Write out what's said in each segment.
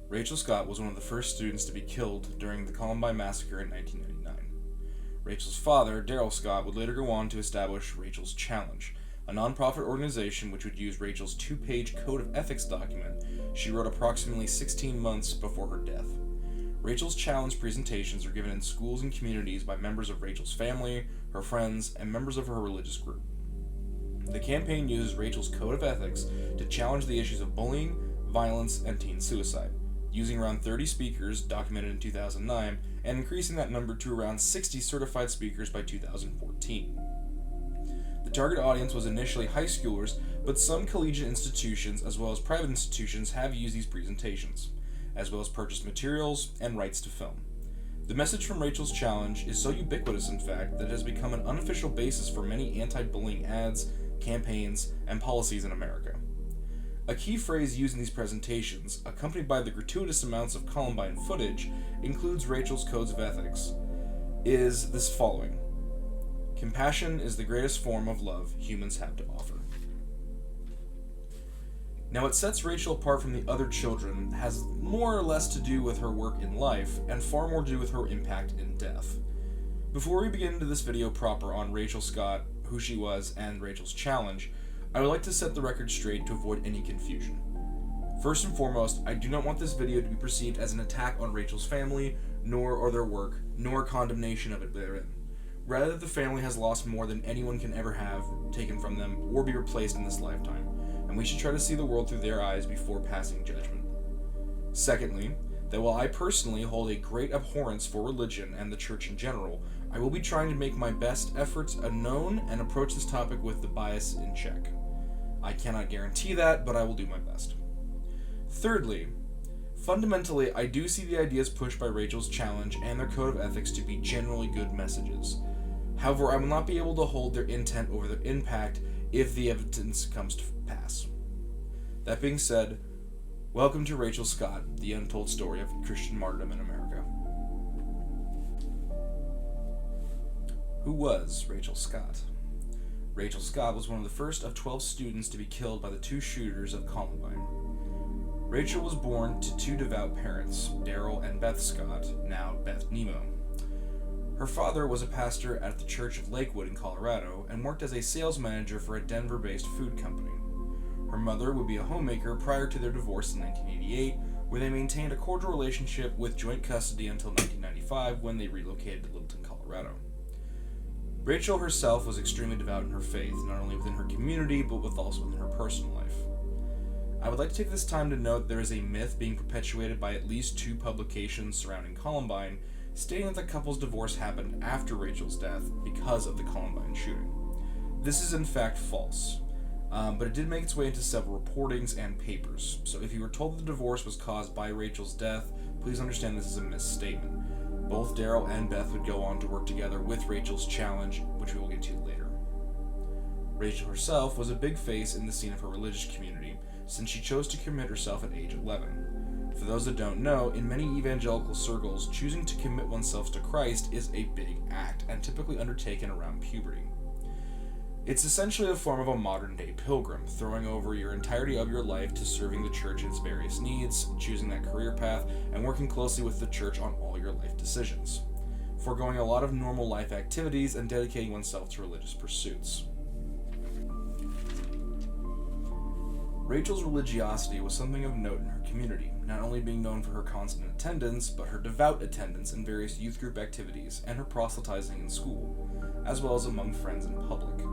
Rachel Scott was one of the first students to be killed during the Columbine massacre in 1999. Rachel's father, Darrell Scott, would later go on to establish Rachel's Challenge, a nonprofit organization which would use Rachel's 2-page code of ethics document she wrote approximately 16 months before her death. Rachel's Challenge presentations are given in schools and communities by members of Rachel's family, her friends, and members of her religious group. The campaign uses Rachel's code of ethics to challenge the issues of bullying, violence, and teen suicide, using around 30 speakers documented in 2009 and increasing that number to around 60 certified speakers by 2014. The target audience was initially high schoolers, but some collegiate institutions as well as private institutions have used these presentations, as well as purchased materials and rights to film. The message from Rachel's Challenge is so ubiquitous, in fact, that it has become an unofficial basis for many anti-bullying ads, campaigns, and policies in America. A key phrase used in these presentations, accompanied by the gratuitous amounts of Columbine footage, includes Rachel's codes of ethics, is this following: compassion is the greatest form of love humans have to offer. Now, what sets Rachel apart from the other children has more or less to do with her work in life, and far more to do with her impact in death. Before we begin into this video proper on Rachel Scott, who she was, and Rachel's Challenge, I would like to set the record straight to avoid any confusion. First and foremost, I do not want this video to be perceived as an attack on Rachel's family, nor their work, nor condemnation of it therein. Rather, the family has lost more than anyone can ever have taken from them or be replaced in this lifetime, and we should try to see the world through their eyes before passing judgment. Secondly, that while I personally hold a great abhorrence for religion and the church in general, I will be trying to make my best efforts known and approach this topic with the bias in check. I cannot guarantee that, but I will do my best. Thirdly, fundamentally, I do see the ideas pushed by Rachel's Challenge and their code of ethics to be generally good messages. However, I will not be able to hold their intent over their impact if the evidence comes to pass. That being said, welcome to Rachel Scott, the untold story of Christian martyrdom in America. Who was Rachel Scott? Rachel Scott was one of the first of 12 students to be killed by the two shooters of Columbine. Rachel was born to two devout parents, Darrell and Beth Scott, now Beth Nemo. Her father was a pastor at the Church of Lakewood in Colorado and worked as a sales manager for a Denver-based food company. Her mother would be a homemaker prior to their divorce in 1988, where they maintained a cordial relationship with joint custody until 1995 when they relocated to Littleton, Colorado. Rachel herself was extremely devout in her faith, not only within her community, but also within her personal life. I would like to take this time to note there is a myth being perpetuated by at least 2 publications surrounding Columbine, stating that the couple's divorce happened after Rachel's death because of the Columbine shooting. This is in fact false, but it did make its way into several reportings and papers, so if you were told the divorce was caused by Rachel's death, please understand this is a misstatement. Both Darrell and Beth would go on to work together with Rachel's Challenge, which we will get to later. Rachel herself was a big face in the scene of her religious community, since she chose to commit herself at age 11. For those that don't know, in many evangelical circles, choosing to commit oneself to Christ is a big act, and typically undertaken around puberty. It's essentially a form of a modern-day pilgrim, throwing over your entirety of your life to serving the church in its various needs, choosing that career path, and working closely with the church on all your life decisions, foregoing a lot of normal life activities and dedicating oneself to religious pursuits. Rachel's religiosity was something of note in her community, not only being known for her constant attendance, but her devout attendance in various youth group activities and her proselytizing in school, as well as among friends in public.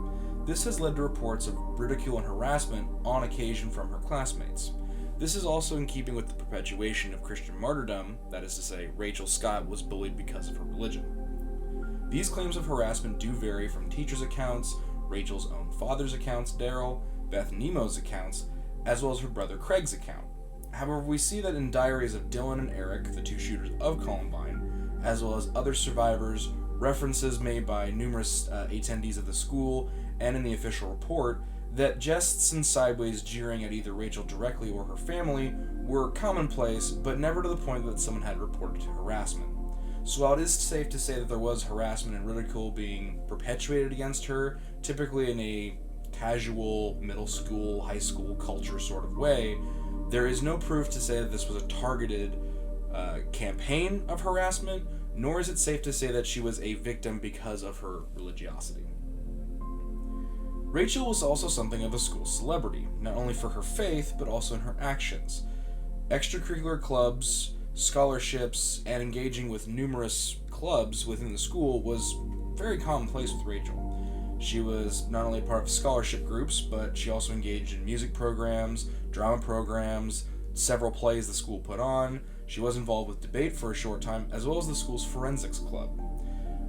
This has led to reports of ridicule and harassment on occasion from her classmates. This is also in keeping with the perpetuation of Christian martyrdom, that is to say, Rachel Scott was bullied because of her religion. These claims of harassment do vary from teachers' accounts, Rachel's own father's accounts, Darrell, Beth Nemo's accounts, as well as her brother Craig's account. However, we see that in diaries of Dylan and Eric, the two shooters of Columbine, as well as other survivors, references made by numerous attendees of the school, and in the official report, that jests and sideways jeering at either Rachel directly or her family were commonplace, but never to the point that someone had reported harassment. So while it is safe to say that there was harassment and ridicule being perpetuated against her, typically in a casual middle school, high school culture sort of way, There is no proof to say that this was a targeted campaign of harassment, nor is it safe to say that she was a victim because of her religiosity. Rachel was also something of a school celebrity, not only for her faith, but also in her actions. Extracurricular clubs, scholarships, and engaging with numerous clubs within the school was very commonplace with Rachel. She was not only a part of scholarship groups, but she also engaged in music programs, drama programs, several plays the school put on. She was involved with debate for a short time, as well as the school's forensics club.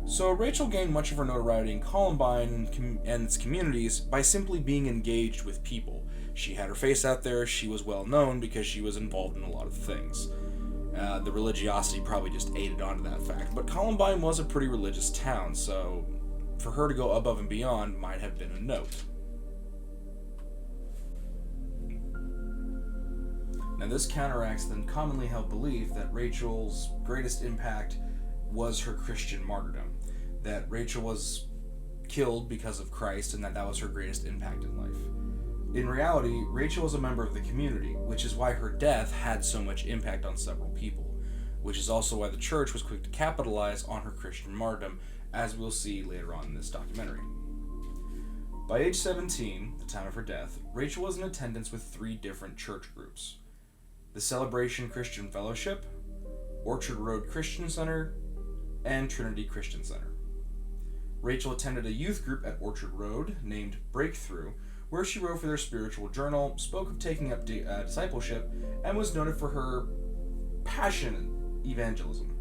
So Rachel gained much of her notoriety in Columbine and its communities by simply being engaged with people. She had her face out there, she was well known because she was involved in a lot of things. The religiosity probably just aided onto that fact, but Columbine was a pretty religious town, so for her to go above and beyond might have been a note. Now this counteracts the commonly held belief that Rachel's greatest impact was her Christian martyrdom, that Rachel was killed because of Christ and that was her greatest impact in life. In reality, Rachel was a member of the community, which is why her death had so much impact on several people, which is also why the church was quick to capitalize on her Christian martyrdom, as we'll see later on in this documentary. By age 17, the time of her death, Rachel was in attendance with 3 different church groups: the Celebration Christian Fellowship, Orchard Road Christian Center, and Trinity Christian Center. Rachel attended a youth group at Orchard Road named Breakthrough, where she wrote for their spiritual journal, spoke of taking up discipleship, and was noted for her passionate evangelism,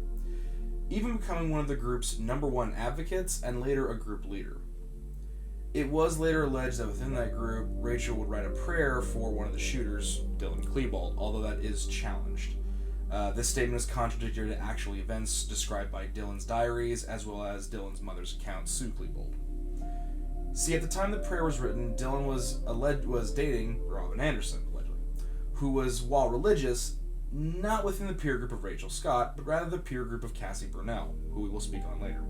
even becoming one of the group's #1 advocates and later a group leader. It was later alleged that within that group, Rachel would write a prayer for one of the shooters, Dylan Klebold, although that is challenged. This statement is contradictory to actual events described by Dylan's diaries, as well as Dylan's mother's account, Sue Klebold. See, at the time the prayer was written, Dylan was dating Robin Anderson, allegedly, who was, while religious, not within the peer group of Rachel Scott, but rather the peer group of Cassie Bernall, who we will speak on later.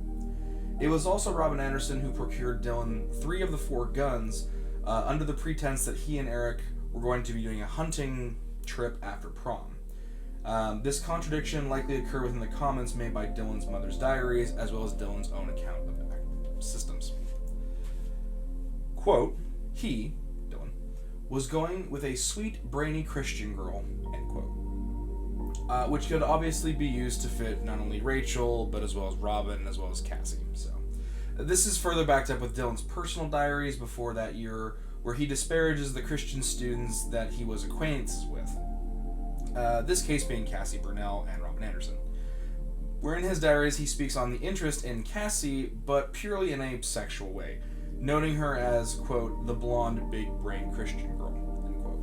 It was also Robin Anderson who procured Dylan 3 of the 4 guns under the pretense that he and Eric were going to be doing a hunting trip after prom. This contradiction likely occurred within the comments made by Dylan's mother's diaries, as well as Dylan's own account of the systems. Quote, he, Dylan, was going with a sweet, brainy Christian girl, end quote. Which could obviously be used to fit not only Rachel, but as well as Robin, as well as Cassie. So, this is further backed up with Dylan's personal diaries before that year, where he disparages the Christian students that he was acquaintances with. This case being Cassie Bernall and Robin Anderson. Where in his diaries he speaks on the interest in Cassie, but purely in a sexual way, noting her as, quote, the blonde, big-brained Christian girl, end quote.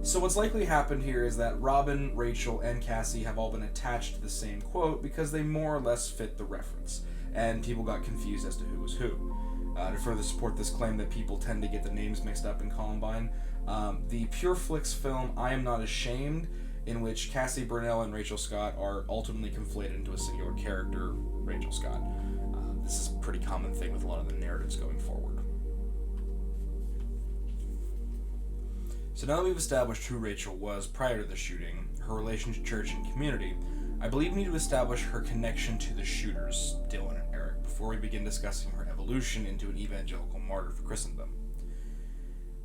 So what's likely happened here is that Robin, Rachel, and Cassie have all been attached to the same quote because they more or less fit the reference, and people got confused as to who was who. To further support this claim that people tend to get the names mixed up in Columbine, the Pure Flix film I Am Not Ashamed, in which Cassie Bernall and Rachel Scott are ultimately conflated into a singular character, Rachel Scott. This is a pretty common thing with a lot of the narratives going forward. So now that we've established who Rachel was prior to the shooting, her relation to church and community, I believe we need to establish her connection to the shooters, Dylan and Eric, before we begin discussing her evolution into an evangelical martyr for Christendom.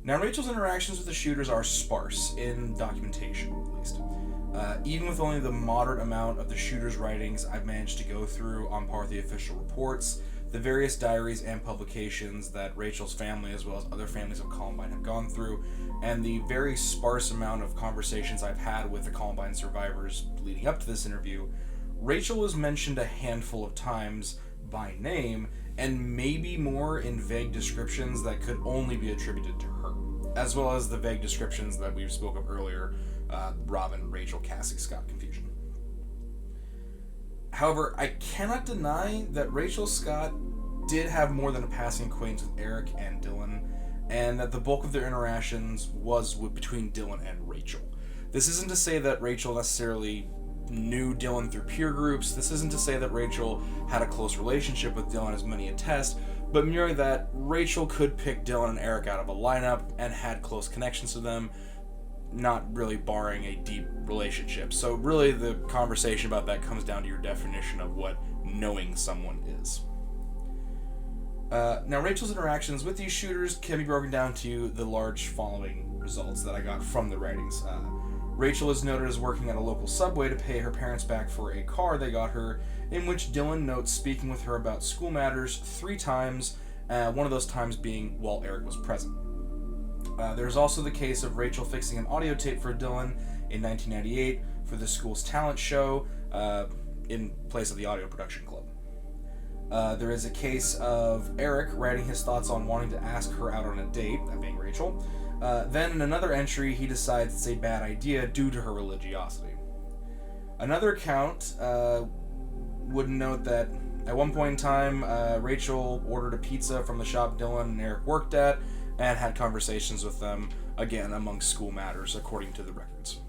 Now, Rachel's interactions with the shooters are sparse, in documentation at least. Even with only the moderate amount of the shooters' writings I've managed to go through on par with the official reports, the various diaries and publications that Rachel's family as well as other families of Columbine have gone through, and the very sparse amount of conversations I've had with the Columbine survivors leading up to this interview, Rachel was mentioned a handful of times by name, and maybe more in vague descriptions that could only be attributed to her, as well as the vague descriptions that we spoke of earlier, Robin, Rachel, Cassie, Scott confusion. However, I cannot deny that Rachel Scott did have more than a passing acquaintance with Eric and Dylan, and that the bulk of their interactions was between Dylan and Rachel. This isn't to say that Rachel necessarily knew Dylan through peer groups. This isn't to say that Rachel had a close relationship with Dylan, as many attest, but merely that Rachel could pick Dylan and Eric out of a lineup and had close connections to them, not really barring a deep relationship. So really the conversation about that comes down to your definition of what knowing someone is. Now, Rachel's interactions with these shooters can be broken down to the large following results that I got from the writings. Rachel is noted as working at a local Subway to pay her parents back for a car they got her, in which Dylan notes speaking with her about school matters 3 times, one of those times being while Eric was present. There's also the case of Rachel fixing an audio tape for Dylan in 1998 for the school's talent show in place of the audio production club. There is a case of Eric writing his thoughts on wanting to ask her out on a date, that being Rachel. Then in another entry, he decides it's a bad idea due to her religiosity. Another account would note that at one point in time, Rachel ordered a pizza from the shop Dylan and Eric worked at and had conversations with them, again, among school matters, according to the records.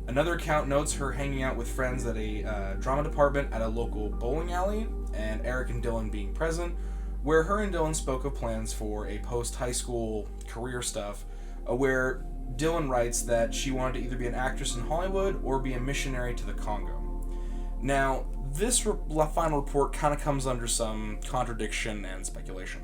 Another account notes her hanging out with friends at a drama department at a local bowling alley, and Eric and Dylan being present, where her and Dylan spoke of plans for a post-high school career stuff, where Dylan writes that she wanted to either be an actress in Hollywood or be a missionary to the Congo. Now, this final report kind of comes under some contradiction and speculation.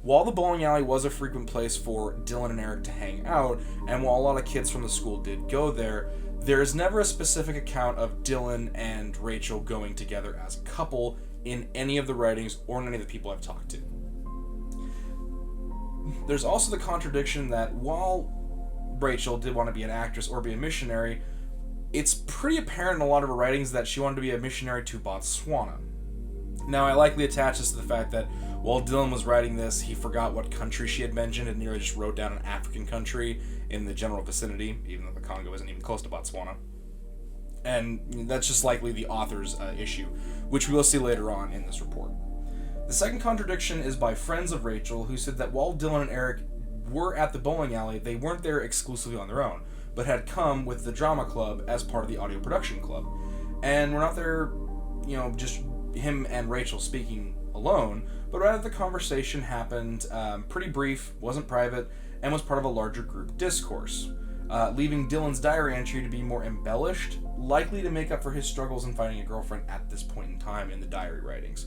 While the bowling alley was a frequent place for Dylan and Eric to hang out, and while a lot of kids from the school did go there, there is never a specific account of Dylan and Rachel going together as a couple in any of the writings or in any of the people I've talked to. There's also the contradiction that while Rachel did want to be an actress or be a missionary, it's pretty apparent in a lot of her writings that she wanted to be a missionary to Botswana. Now, I likely attach this to the fact that while Dylan was writing this, he forgot what country she had mentioned and nearly just wrote down an African country in the general vicinity, even though the Congo isn't even close to Botswana. And that's just likely the author's issue, which we will see later on in this report. The second contradiction is by friends of Rachel, who said that while Dylan and Eric were at the bowling alley, they weren't there exclusively on their own, but had come with the drama club as part of the audio production club. And we're not there, just him and Rachel speaking alone, but rather the conversation happened pretty brief, wasn't private, and was part of a larger group discourse, leaving Dylan's diary entry to be more embellished, likely to make up for his struggles in finding a girlfriend at this point in time in the diary writings.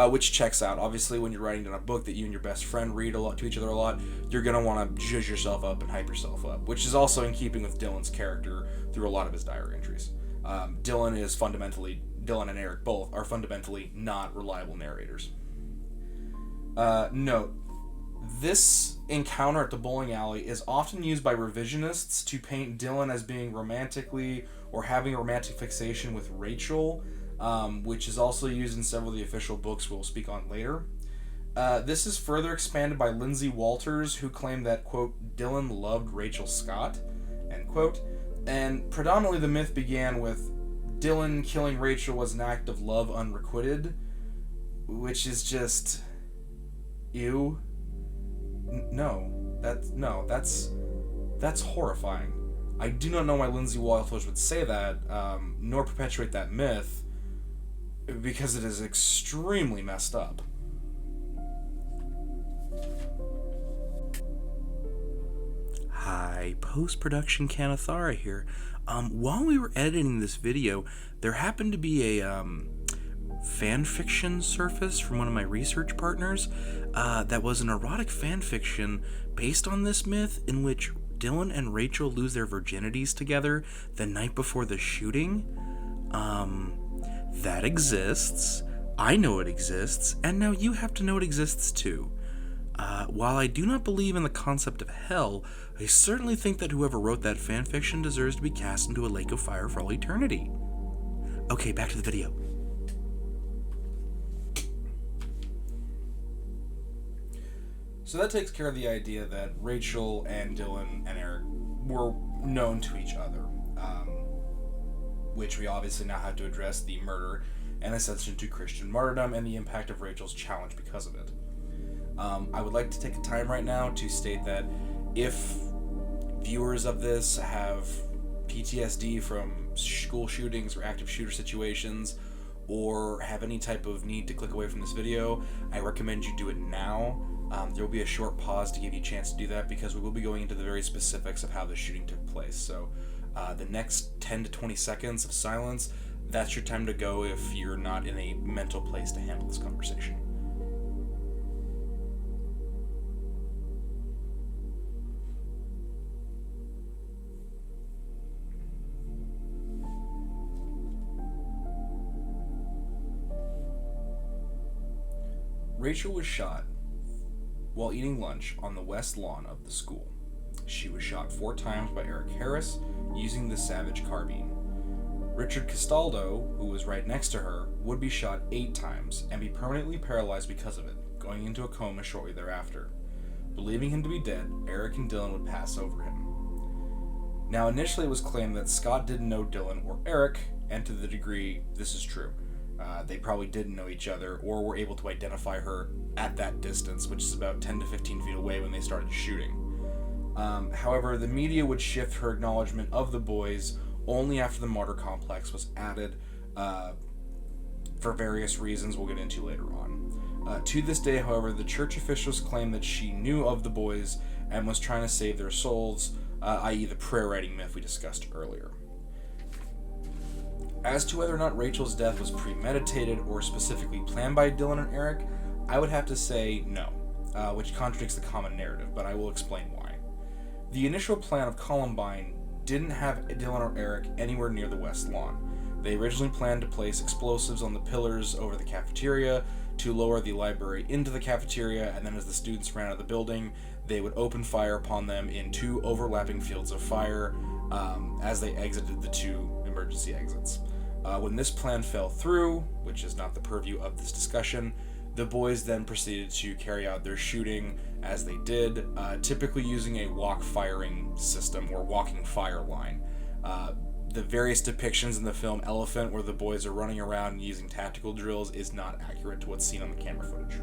Which checks out. Obviously, when you're writing down a book that you and your best friend read to each other a lot, you're going to want to zhuzh yourself up and hype yourself up, which is also in keeping with Dylan's character through a lot of his diary entries. Dylan and Eric both are fundamentally not reliable narrators. Note, this encounter at the bowling alley is often used by revisionists to paint Dylan as being romantically or having a romantic fixation with Rachel, which is also used in several of the official books we'll speak on later. This is further expanded by Lindsay Walters, who claimed that, quote, Dylan loved Rachel Scott, end quote, and predominantly the myth began with Dylan killing Rachel was an act of love unrequited, which is just... ew. That's horrifying. I do not know why Lindsay Walters would say that, nor perpetuate that myth, because it is extremely messed up. Hi, post-production Kanathara here. While we were editing this video, there happened to be a fan fiction surface from one of my research partners that was an erotic fan fiction based on this myth in which Dylan and Rachel lose their virginities together the night before the shooting. That exists. I know it exists, and now you have to know it exists too. While I do not believe in the concept of hell, I certainly think that whoever wrote that fanfiction deserves to be cast into a lake of fire for all eternity. Okay, back to the video. So that takes care of the idea that Rachel and Dylan and Eric were known to each other, which we obviously now have to address the murder and ascension to Christian martyrdom and the impact of Rachel's challenge because of it. I would like to take a time right now to state that if viewers of this have PTSD from school shootings or active shooter situations, or have any type of need to click away from this video, I recommend you do it now. There will be a short pause to give you a chance to do that because we will be going into the very specifics of how the shooting took place. So the next 10 to 20 seconds of silence, that's your time to go if you're not in a mental place to handle this conversation. Rachel was shot while eating lunch on the west lawn of the school. She was shot 4 times by Eric Harris using the Savage carbine. Richard Castaldo, who was right next to her, would be shot 8 times and be permanently paralyzed because of it, going into a coma shortly thereafter. Believing him to be dead, Eric and Dylan would pass over him. Now, initially it was claimed that Scott didn't know Dylan or Eric, and to the degree this is true. They probably didn't know each other or were able to identify her at that distance, which is about 10 to 15 feet away when they started shooting. However, the media would shift her acknowledgement of the boys only after the martyr complex was added for various reasons we'll get into later on. To this day, however, the church officials claim that she knew of the boys and was trying to save their souls, i.e. the prayer writing myth we discussed earlier. As to whether or not Rachel's death was premeditated or specifically planned by Dylan and Eric, I would have to say no, which contradicts the common narrative, but I will explain why. The initial plan of Columbine didn't have Dylan or Eric anywhere near the west lawn. They originally planned to place explosives on the pillars over the cafeteria to lower the library into the cafeteria, and then as the students ran out of the building, they would open fire upon them in 2 overlapping fields of fire as they exited the 2 emergency exits. When this plan fell through, which is not the purview of this discussion, the boys then proceeded to carry out their shooting as they did, typically using a walk firing system or walking fire line. The various depictions in the film Elephant where the boys are running around using tactical drills is not accurate to what's seen on the camera footage.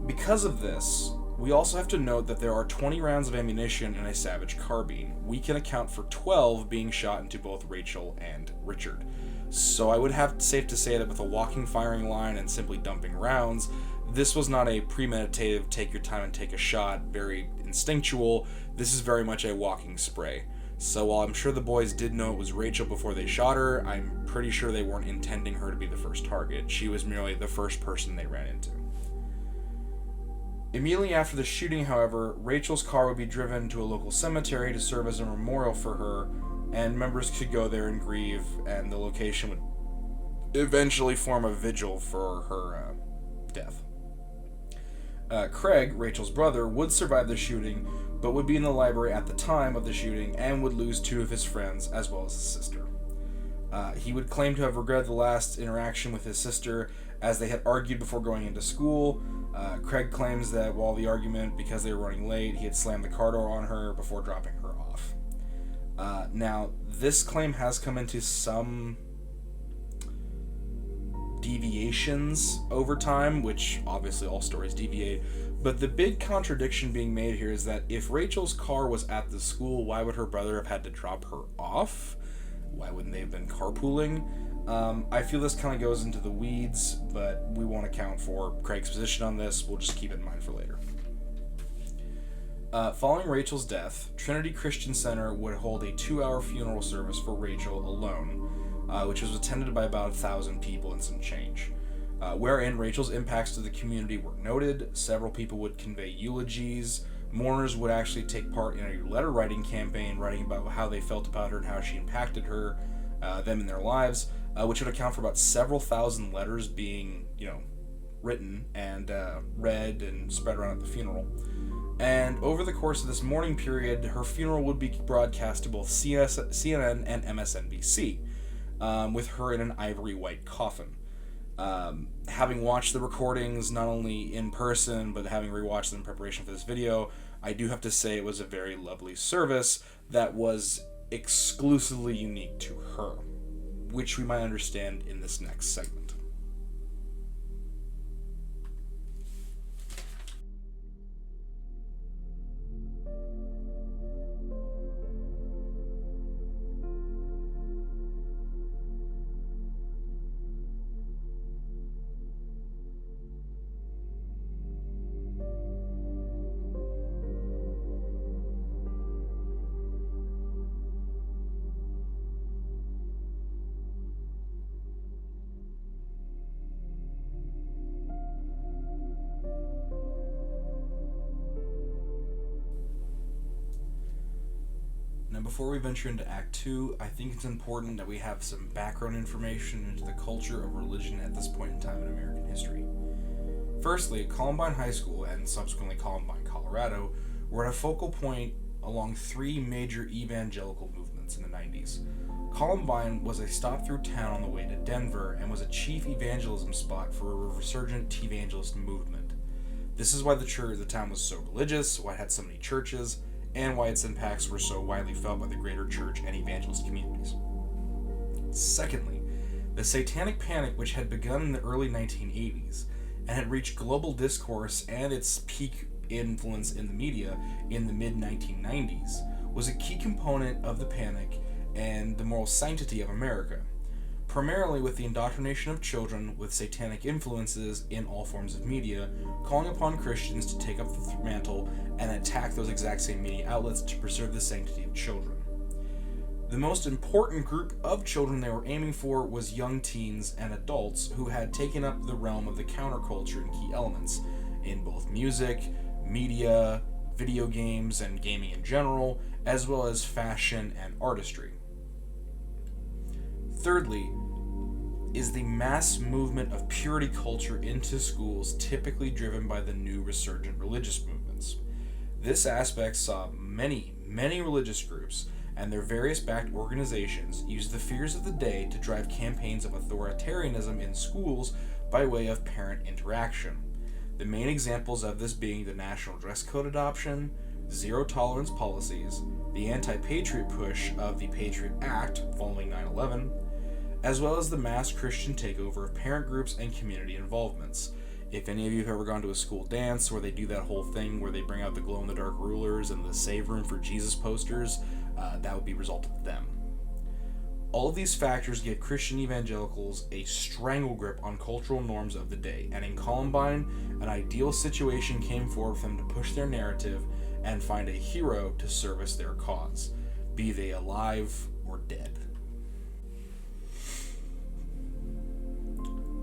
Because of this, we also have to note that there are 20 rounds of ammunition in a Savage carbine. We can account for 12 being shot into both Rachel and Richard. So I would have safe to say that with a walking firing line and simply dumping rounds, this was not a premeditative, take your time and take a shot, very instinctual. This is very much a walking spray. So while I'm sure the boys did know it was Rachel before they shot her, I'm pretty sure they weren't intending her to be the first target. She was merely the first person they ran into. Immediately after the shooting, however, Rachel's car would be driven to a local cemetery to serve as a memorial for her, and members could go there and grieve, and the location would eventually form a vigil for her death. Craig, Rachel's brother, would survive the shooting, but would be in the library at the time of the shooting and would lose 2 of his friends as well as his sister. He would claim to have regretted the last interaction with his sister as they had argued before going into school. Craig claims that while the argument, because they were running late, he had slammed the car door on her before dropping her off. Now, this claim has come into some deviations over time, which obviously all stories deviate, but the big contradiction being made here is that if Rachel's car was at the school, why would her brother have had to drop her off? Why wouldn't they have been carpooling? I feel this kind of goes into the weeds, but we won't account for Craig's position on this. We'll just keep it in mind for later. Following Rachel's death, Trinity Christian Center would hold a 2-hour funeral service for Rachel alone, which was attended by about 1,000 people and some change, wherein Rachel's impacts to the community were noted. Several people would convey eulogies. Mourners would actually take part in a letter writing campaign, writing about how they felt about her and how she impacted them in their lives, which would account for about several thousand letters being, written and read and spread around at the funeral. And over the course of this mourning period, her funeral would be broadcast to both CNN and MSNBC, with her in an ivory white coffin. Having watched the recordings, not only in person, but having rewatched them in preparation for this video, I do have to say it was a very lovely service that was exclusively unique to her, which we might understand in this next segment. Now, before we venture into Act 2, I think it's important that we have some background information into the culture of religion at this point in time in American history. Firstly, Columbine High School, and subsequently Columbine, Colorado, were at a focal point along three major evangelical movements in the 90s. Columbine was a stop-through town on the way to Denver and was a chief evangelism spot for a resurgent T-evangelist movement. This is why the town was so religious, why it had so many churches, and why its impacts were so widely felt by the greater church and evangelist communities. Secondly, the Satanic Panic, which had begun in the early 1980s and had reached global discourse and its peak influence in the media in the mid-1990s, was a key component of the panic and the moral sanctity of America, primarily with the indoctrination of children with satanic influences in all forms of media, calling upon Christians to take up the mantle and attack those exact same media outlets to preserve the sanctity of children. The most important group of children they were aiming for was young teens and adults who had taken up the realm of the counterculture and key elements in both music, media, video games, and gaming in general, as well as fashion and artistry. Thirdly, is the mass movement of purity culture into schools, typically driven by the new resurgent religious movements. This aspect saw many religious groups and their various backed organizations use the fears of the day to drive campaigns of authoritarianism in schools by way of parent interaction. The main examples of this being the national dress code adoption, zero-tolerance policies, the anti-patriot push of the Patriot Act following 9/11, as well as the mass Christian takeover of parent groups and community involvements. If any of you have ever gone to a school dance where they do that whole thing where they bring out the glow-in-the-dark rulers and the Save Room for Jesus posters, that would be a result of them. All of these factors gave Christian evangelicals a strangle grip on cultural norms of the day, and in Columbine, an ideal situation came forward for them to push their narrative and find a hero to service their cause, be they alive or dead.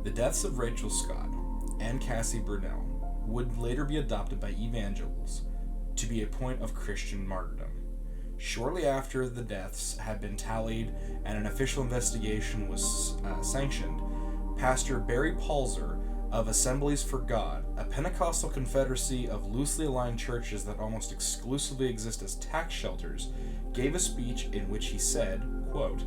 The deaths of Rachel Scott and Cassie Bernall would later be adopted by evangelicals to be a point of Christian martyrdom. Shortly after the deaths had been tallied and an official investigation was sanctioned, Pastor Barry Palzer of Assemblies for God, a Pentecostal confederacy of loosely aligned churches that almost exclusively exist as tax shelters, gave a speech in which he said, quote,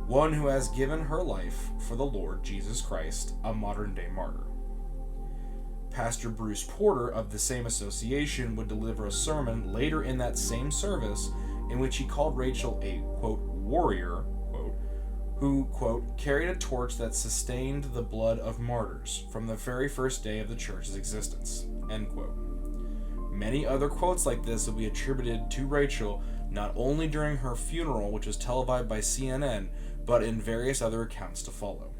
"One who has given her life for the Lord Jesus Christ, a modern-day martyr." Pastor Bruce Porter of the same association would deliver a sermon later in that same service in which he called Rachel a, quote, warrior, quote, who, quote, carried a torch that sustained the blood of martyrs from the very first day of the church's existence, end quote. Many other quotes like this will be attributed to Rachel not only during her funeral, which was televised by CNN, but in various other accounts to follow.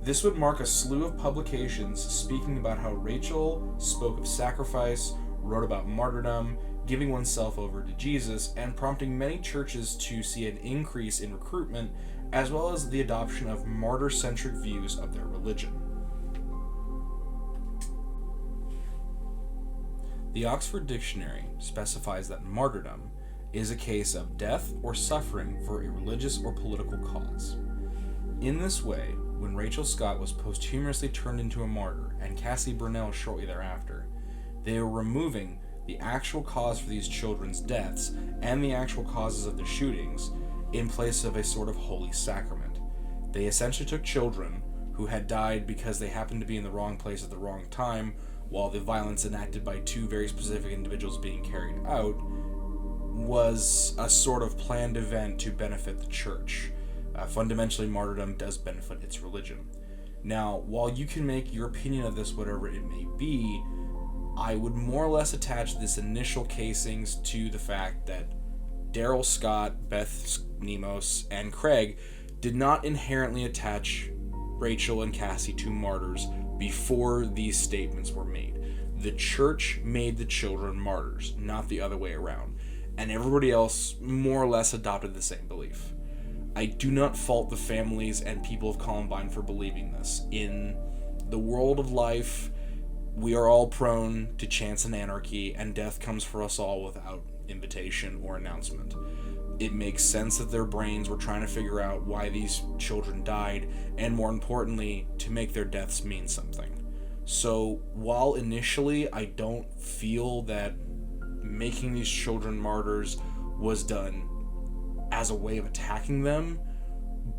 This would mark a slew of publications speaking about how Rachel spoke of sacrifice, wrote about martyrdom, giving oneself over to Jesus, and prompting many churches to see an increase in recruitment, as well as the adoption of martyr-centric views of their religion. The Oxford Dictionary specifies that martyrdom is a case of death or suffering for a religious or political cause. In this way, when Rachel Scott was posthumously turned into a martyr, and Cassie Bernall shortly thereafter, they were removing the actual cause for these children's deaths and the actual causes of the shootings in place of a sort of holy sacrament. They essentially took children who had died because they happened to be in the wrong place at the wrong time, while the violence enacted by two very specific individuals being carried out was a sort of planned event to benefit the church. Fundamentally, martyrdom does benefit its religion. Now, while you can make your opinion of this whatever it may be, I would more or less attach this initial casings to the fact that Daryl Scott, Beth Nemos, and Craig did not inherently attach Rachel and Cassie to martyrs before these statements were made. The church made the children martyrs, not the other way around, and everybody else more or less adopted the same belief. I do not fault the families and people of Columbine for believing this. In the world of life, we are all prone to chance and anarchy, and death comes for us all without invitation or announcement. It makes sense that their brains were trying to figure out why these children died, and more importantly, to make their deaths mean something. So while initially I don't feel that making these children martyrs was done as a way of attacking them,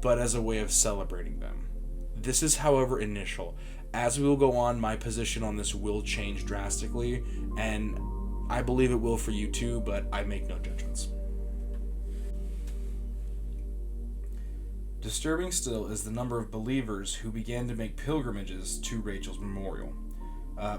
but as a way of celebrating them. This is, however, initial. As we will go on, my position on this will change drastically, and I believe it will for you too, but I make no judgments. Disturbing still is the number of believers who began to make pilgrimages to Rachel's memorial.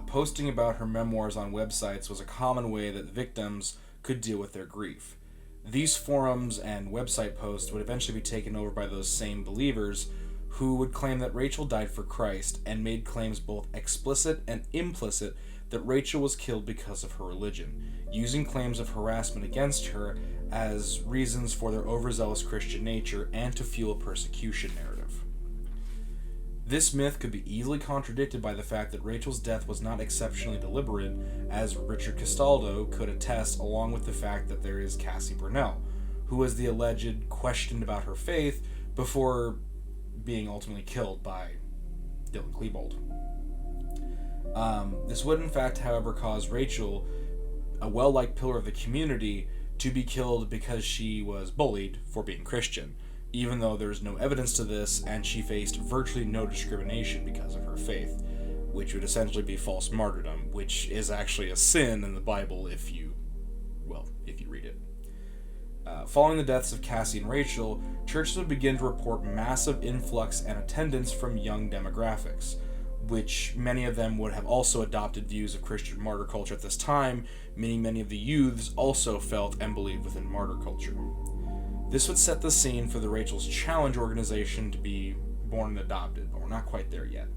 Posting about her memoirs on websites was a common way that victims could deal with their grief. These forums and website posts would eventually be taken over by those same believers who would claim that Rachel died for Christ, and made claims both explicit and implicit that Rachel was killed because of her religion, using claims of harassment against her as reasons for their overzealous Christian nature and to fuel a persecution narrative. This myth could be easily contradicted by the fact that Rachel's death was not exceptionally deliberate, as Richard Castaldo could attest, along with the fact that there is Cassie Bernall, who was the alleged questioned about her faith before being ultimately killed by Dylan Klebold. This would in fact, however, cause Rachel, a well-liked pillar of the community, to be killed because she was bullied for being Christian, even though there's no evidence to this, and she faced virtually no discrimination because of her faith, which would essentially be false martyrdom, which is actually a sin in the Bible if you read it. Following the deaths of Cassie and Rachel, churches would begin to report massive influx and attendance from young demographics, which many of them would have also adopted views of Christian martyr culture at this time, meaning many of the youths also felt and believed within martyr culture. This would set the scene for the Rachel's Challenge organization to be born and adopted, but we're not quite there yet.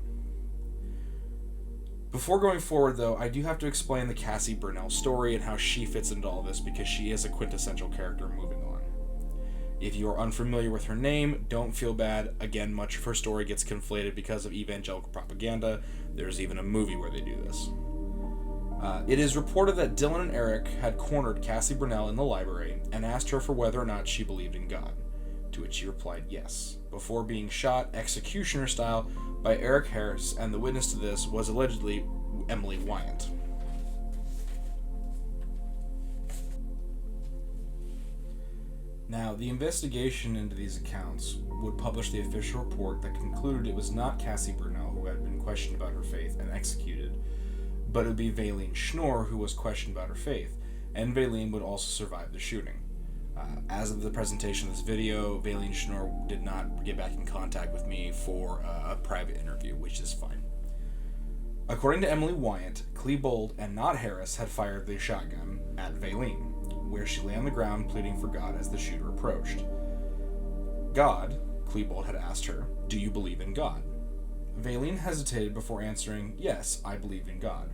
Before going forward, though, I do have to explain the Cassie Bernall story and how she fits into all this, because she is a quintessential character moving on. If you are unfamiliar with her name, don't feel bad. Again, much of her story gets conflated because of evangelical propaganda. There's even a movie where they do this. It is reported that Dylan and Eric had cornered Cassie Bernall in the library and asked her for whether or not she believed in God, to which she replied yes, before being shot executioner style by Eric Harris, and the witness to this was allegedly Emily Wyant. Now, the investigation into these accounts would publish the official report that concluded it was not Cassie Bernall who had been questioned about her faith and executed, but it would be Valine Schnorr who was questioned about her faith, and Valine would also survive the shooting. As of the presentation of this video, Valine Schnorr did not get back in contact with me for a private interview, which is fine. According to Emily Wyant, Klebold and not Harris had fired the shotgun at Valine, where she lay on the ground pleading for God as the shooter approached. God, Klebold had asked her, "Do you believe in God?" Valine hesitated before answering, "Yes, I believe in God."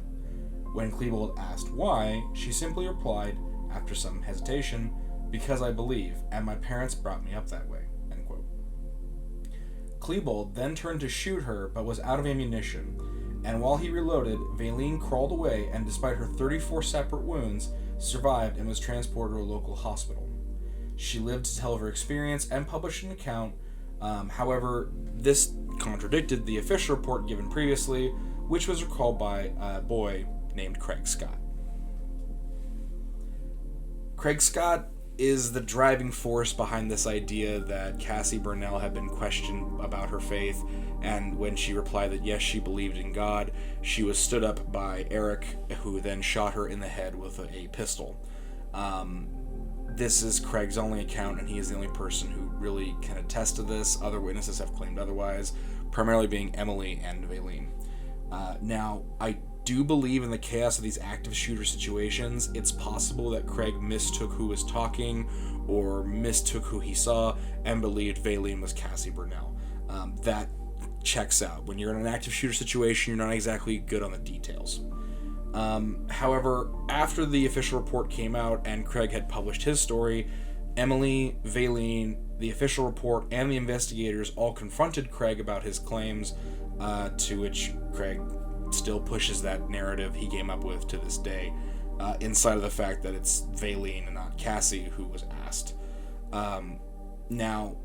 When Klebold asked why, she simply replied, after some hesitation, "Because I believe, and my parents brought me up that way." End quote. Klebold then turned to shoot her, but was out of ammunition, and while he reloaded, Valine crawled away and, despite her 34 separate wounds, survived and was transported to a local hospital. She lived to tell of her experience and published an account. However, this contradicted the official report given previously, which was recalled by a boy named Craig Scott. Craig Scott is the driving force behind this idea that Cassie Bernall had been questioned about her faith, and when she replied that yes, she believed in God, she was stood up by Eric, who then shot her in the head with a pistol. This is Craig's only account, and he is the only person who really can attest to this. Other witnesses have claimed otherwise, primarily being Emily and Valine. Now, I do believe in the chaos of these active shooter situations. It's possible that Craig mistook who was talking or mistook who he saw and believed Valine was Cassie Bernall. That checks out. When you're in an active shooter situation, you're not exactly good on the details. However, after the official report came out and Craig had published his story, Emily, Valine, the official report, and the investigators all confronted Craig about his claims, to which Craig still pushes that narrative he came up with to this day. inside of the fact that it's Valine and not Cassie who was asked. Now,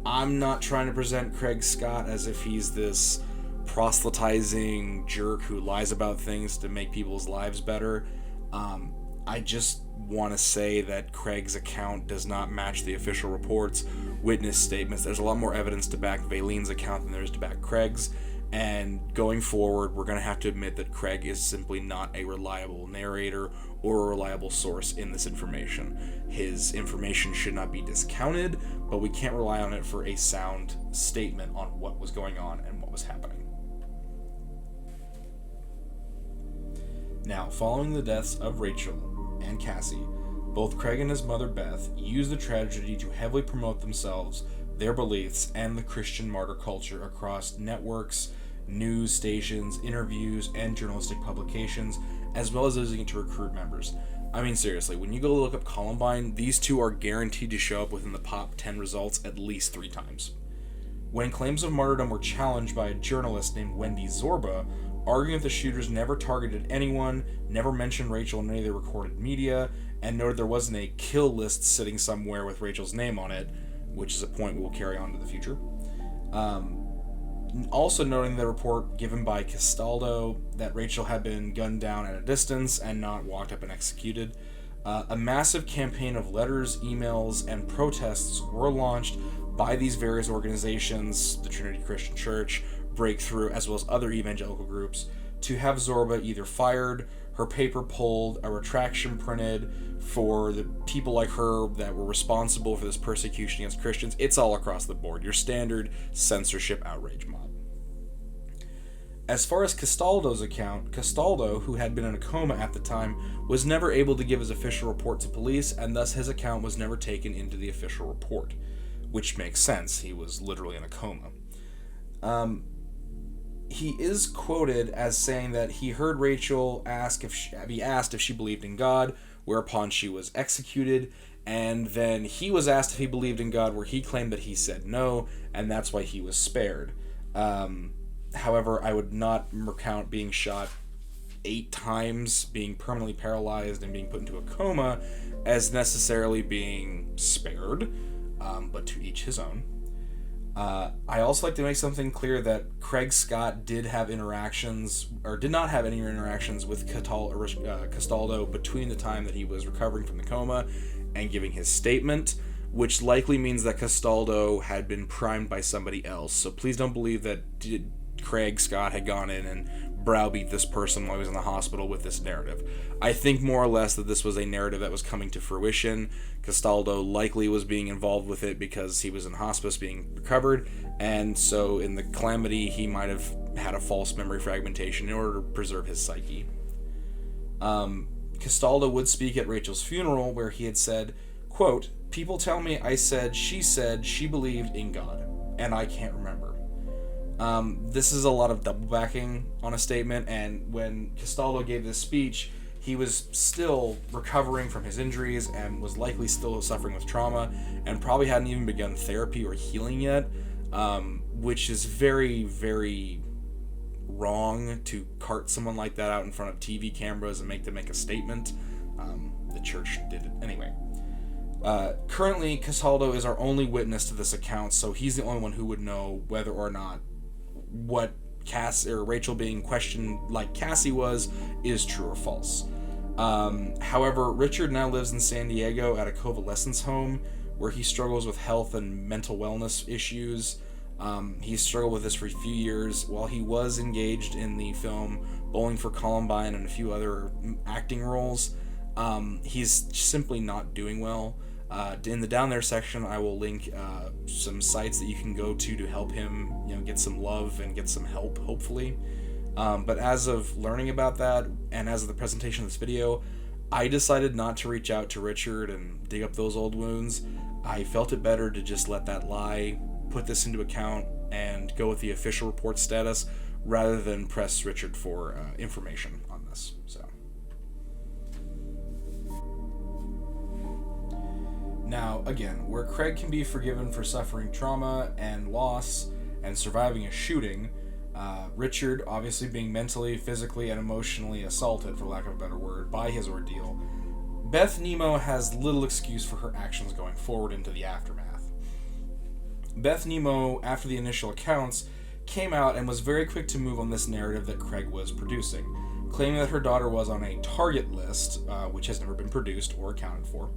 I'm not trying to present Craig Scott as if he's this proselytizing jerk who lies about things to make people's lives better. I just want to say that Craig's account does not match the official reports, witness statements. There's a lot more evidence to back Valine's account than there is to back Craig's, and going forward, we're going to have to admit that Craig is simply not a reliable narrator or a reliable source in this information. His information should not be discounted, but we can't rely on it for a sound statement on what was going on and what was happening. Now, following the deaths of Rachel and Cassie, both Craig and his mother Beth used the tragedy to heavily promote themselves, their beliefs, and the Christian martyr culture across networks, news stations, interviews, and journalistic publications, as well as using it to recruit members. I mean, seriously, when you go look up Columbine, these two are guaranteed to show up within the top 10 results at least 3 times. When claims of martyrdom were challenged by a journalist named Wendy Zorba, arguing that the shooters never targeted anyone, never mentioned Rachel in any of the recorded media, and noted there wasn't a kill list sitting somewhere with Rachel's name on it, which is a point we will carry on to the future. Also noting the report given by Castaldo that Rachel had been gunned down at a distance and not walked up and executed. A massive campaign of letters, emails, and protests were launched by these various organizations, the Trinity Christian Church, Breakthrough, as well as other evangelical groups, to have Zorba either fired, her paper pulled, a retraction printed for the people like her that were responsible for this persecution against Christians. It's all across the board. Your standard censorship outrage mob. As far as Castaldo's account, Castaldo, who had been in a coma at the time, was never able to give his official report to police, and thus his account was never taken into the official report, which makes sense. He was literally in a coma. He is quoted as saying that he heard Rachel be asked if she believed in God, whereupon she was executed, and then he was asked if he believed in God, where he claimed that he said no, and that's why he was spared. However, I would not recount being shot 8 times, being permanently paralyzed, and being put into a coma as necessarily being spared, but to each his own. I also like to make something clear that Craig Scott did not have any interactions with Castaldo between the time that he was recovering from the coma and giving his statement, which likely means that Castaldo had been primed by somebody else. So please don't believe that Craig Scott had gone in and browbeat this person while he was in the hospital with this narrative. I think more or less that this was a narrative that was coming to fruition. Castaldo likely was being involved with it because he was in hospice being recovered, and so in the calamity he might have had a false memory fragmentation in order to preserve his psyche. Castaldo would speak at Rachel's funeral where he had said, quote, "People tell me I said she believed in God, and I can't remember." This is a lot of double backing on a statement, and when Castaldo gave this speech, he was still recovering from his injuries and was likely still suffering with trauma and probably hadn't even begun therapy or healing yet, which is very, very wrong to cart someone like that out in front of TV cameras and make them make a statement. The church did it anyway. Currently, Castaldo is our only witness to this account, so he's the only one who would know whether or not what Rachel being questioned like Cassie was is true or false. However, Richard now lives in San Diego at a convalescence home where he struggles with health and mental wellness issues. He struggled with this for a few years while he was engaged in the film Bowling for Columbine and a few other acting roles. He's simply not doing well. In the down there section, I will link some sites that you can go to help him, get some love and get some help, hopefully. But as of learning about that, and as of the presentation of this video, I decided not to reach out to Richard and dig up those old wounds. I felt it better to just let that lie, put this into account, and go with the official report status, rather than press Richard for information on this. So. Now, again, where Craig can be forgiven for suffering trauma and loss and surviving a shooting, Richard, obviously being mentally, physically, and emotionally assaulted, for lack of a better word, by his ordeal, Beth Nemo has little excuse for her actions going forward into the aftermath. Beth Nemo, after the initial accounts, came out and was very quick to move on this narrative that Craig was producing, claiming that her daughter was on a target list, which has never been produced or accounted for,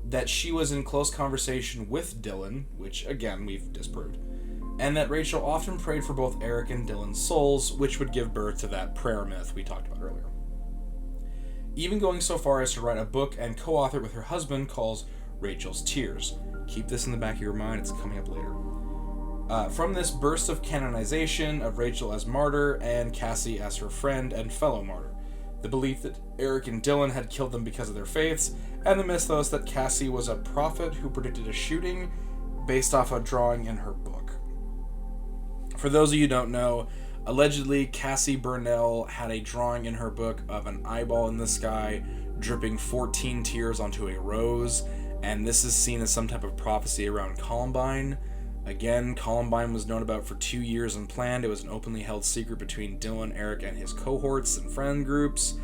that she was in close conversation with Dylan, which, again, we've disproved, and that Rachel often prayed for both Eric and Dylan's souls, which would give birth to that prayer myth we talked about earlier. Even going so far as to write a book and co-author with her husband calls Rachel's Tears. Keep this in the back of your mind, it's coming up later. From this burst of canonization of Rachel as martyr and Cassie as her friend and fellow martyr, the belief that Eric and Dylan had killed them because of their faiths, and the mythos that Cassie was a prophet who predicted a shooting based off a drawing in her book. For those of you who don't know, allegedly Cassie Bernall had a drawing in her book of an eyeball in the sky dripping 14 tears onto a rose, and this is seen as some type of prophecy around Columbine. Again, Columbine was known about for 2 years and planned. It was an openly held secret between Dylan, Eric, and his cohorts and friend groups.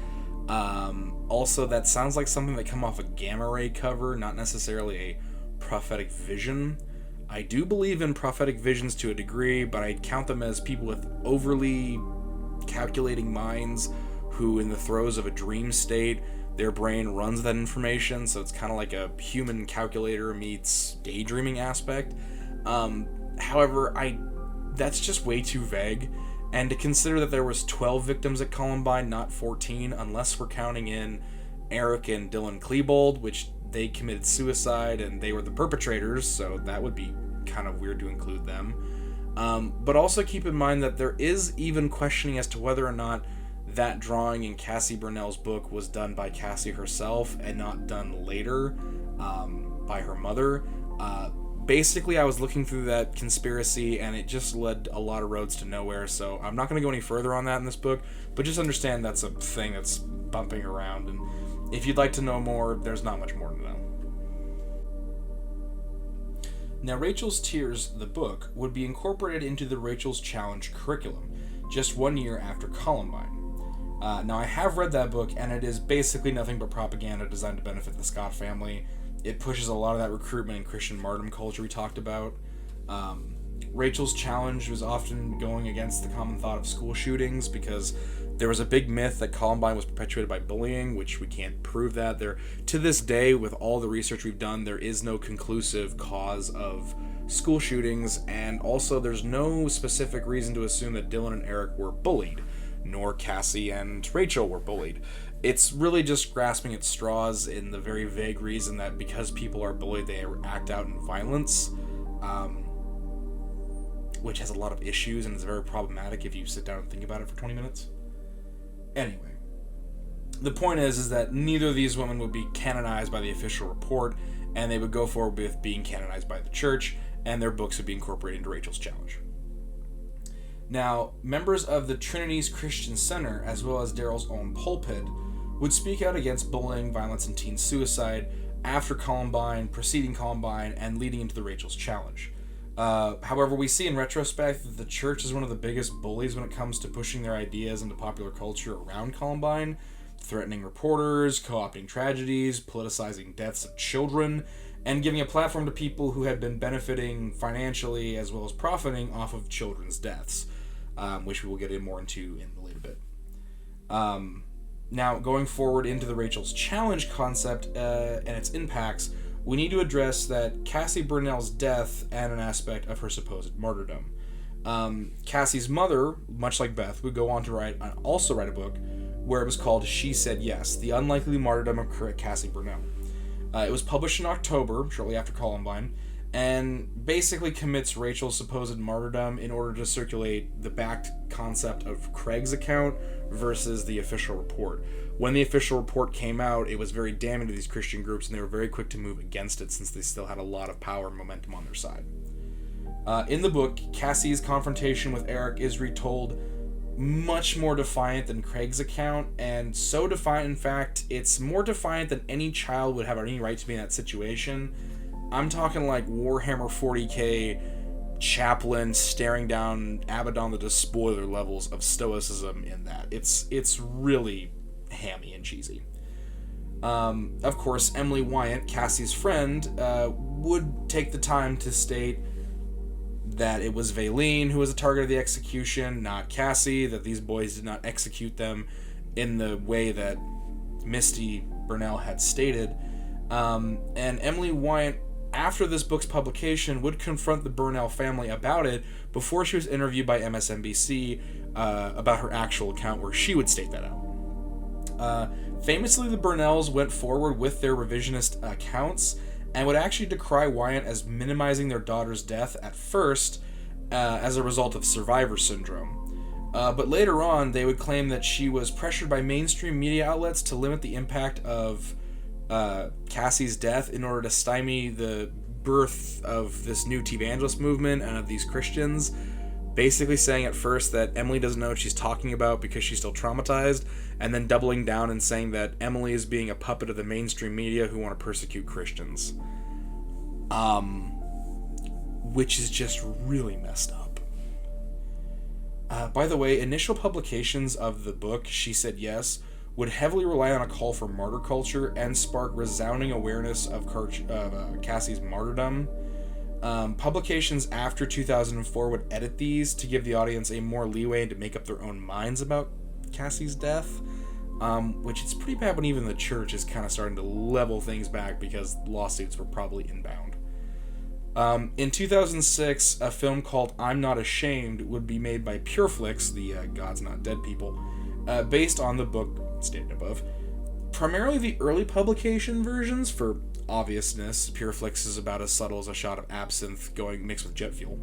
Also, that sounds like something that come off a gamma ray cover, not necessarily a prophetic vision. I do believe in prophetic visions to a degree, but I count them as people with overly calculating minds who, in the throes of a dream state, their brain runs that information, so it's kind of like a human calculator meets daydreaming aspect. However, that's just way too vague, and to consider that there was 12 victims at Columbine, not 14, unless we're counting in Eric and Dylan Klebold, which they committed suicide and they were the perpetrators, so that would be kind of weird to include them. But also keep in mind that there is even questioning as to whether or not that drawing in Cassie Bernall's book was done by Cassie herself and not done later by her mother. Basically, I was looking through that conspiracy and it just led a lot of roads to nowhere, so I'm not going to go any further on that in this book, but just understand that's a thing that's bumping around, and if you'd like to know more, there's not much more to know. Now, Rachel's Tears, the book, would be incorporated into the Rachel's Challenge curriculum just 1 year after Columbine. Now, I have read that book, and it is basically nothing but propaganda designed to benefit the Scott family. It pushes a lot of that recruitment and Christian martyrdom culture we talked about. Rachel's Challenge was often going against the common thought of school shootings because there was a big myth that Columbine was perpetuated by bullying, which we can't prove that. To this day, with all the research we've done, there is no conclusive cause of school shootings, and also there's no specific reason to assume that Dylan and Eric were bullied, nor Cassie and Rachel were bullied. It's really just grasping at straws in the very vague reason that because people are bullied, they act out in violence, which has a lot of issues and is very problematic if you sit down and think about it for 20 minutes. Anyway, the point is that neither of these women would be canonized by the official report, and they would go forward with being canonized by the church, and their books would be incorporated into Rachel's Challenge. Now, members of the Trinity's Christian Center, as well as Daryl's own pulpit, would speak out against bullying, violence, and teen suicide after Columbine, preceding Columbine, and leading into the Rachel's Challenge. However, we see in retrospect that the church is one of the biggest bullies when it comes to pushing their ideas into popular culture around Columbine, threatening reporters, co-opting tragedies, politicizing deaths of children, and giving a platform to people who had been benefiting financially as well as profiting off of children's deaths, which we will get more into in a little bit. Now, going forward into the Rachel's Challenge concept and its impacts, we need to address that Cassie Bernall's death and an aspect of her supposed martyrdom. Cassie's mother, much like Beth, would go on to also write a book where it was called She Said Yes, The Unlikely Martyrdom of Cassie Bernall. It was published in October, shortly after Columbine, and basically commits Rachel's supposed martyrdom in order to circulate the backed concept of Craig's account versus the official report. When the official report came out, it was very damning to these Christian groups, and they were very quick to move against it since they still had a lot of power and momentum on their side. In the book, Cassie's confrontation with Eric is retold much more defiant than Craig's account, and so defiant, in fact, it's more defiant than any child would have any right to be in that situation. I'm talking like Warhammer 40k chaplain staring down Abaddon the Despoiler levels of stoicism in that. It's really hammy and cheesy. Of course, Emily Wyant, Cassie's friend, would take the time to state that it was Valine who was the target of the execution, not Cassie, that these boys did not execute them in the way that Misty Bernall had stated. And Emily Wyant, after this book's publication, would confront the Bernall family about it before she was interviewed by MSNBC about her actual account, where she would state that out. Famously, the Bernalls went forward with their revisionist accounts and would actually decry Wyant as minimizing their daughter's death at first as a result of survivor syndrome. But later on, they would claim that she was pressured by mainstream media outlets to limit the impact of Cassie's death in order to stymie the birth of this new T-Evangelist movement and of these Christians, basically saying at first that Emily doesn't know what she's talking about because she's still traumatized, and then doubling down and saying that Emily is being a puppet of the mainstream media who want to persecute Christians. Which is just really messed up. By the way, initial publications of the book, She Said Yes, would heavily rely on a call for martyr culture and spark resounding awareness of Cassie's martyrdom. Publications after 2004 would edit these to give the audience a more leeway and to make up their own minds about Cassie's death, which is pretty bad when even the church is kind of starting to level things back because lawsuits were probably inbound. In 2006, a film called I'm Not Ashamed would be made by Pureflix, the God's Not Dead people, based on the book stated above. Primarily the early publication versions, for obviousness, Pureflix is about as subtle as a shot of absinthe going mixed with jet fuel.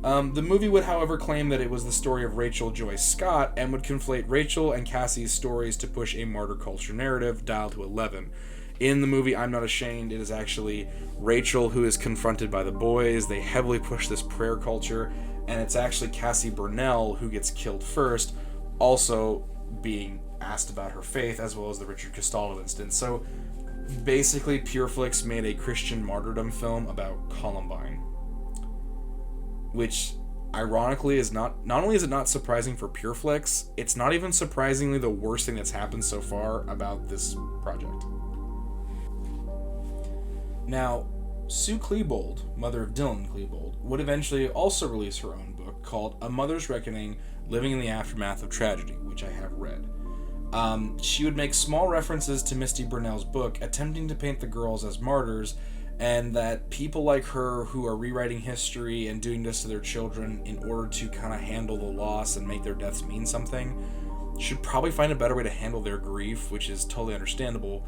The movie would, however, claim that it was the story of Rachel Joy Scott and would conflate Rachel and Cassie's stories to push a martyr culture narrative dialed to 11. In the movie I'm Not Ashamed, it is actually Rachel who is confronted by the boys. They heavily push this prayer culture, and it's actually Cassie Bernall who gets killed first, also being asked about her faith, as well as the Richard Castaldo instance. So basically, Pureflix made a Christian martyrdom film about Columbine, which ironically is not only is it not surprising for Pureflix, it's not even surprisingly the worst thing that's happened so far about this project. Now, Sue Klebold, mother of Dylan Klebold, would eventually also release her own book called A Mother's Reckoning: Living in the Aftermath of Tragedy, which I have read. She would make small references to Misty Bernall's book, attempting to paint the girls as martyrs, and that people like her who are rewriting history and doing this to their children in order to kind of handle the loss and make their deaths mean something should probably find a better way to handle their grief, which is totally understandable.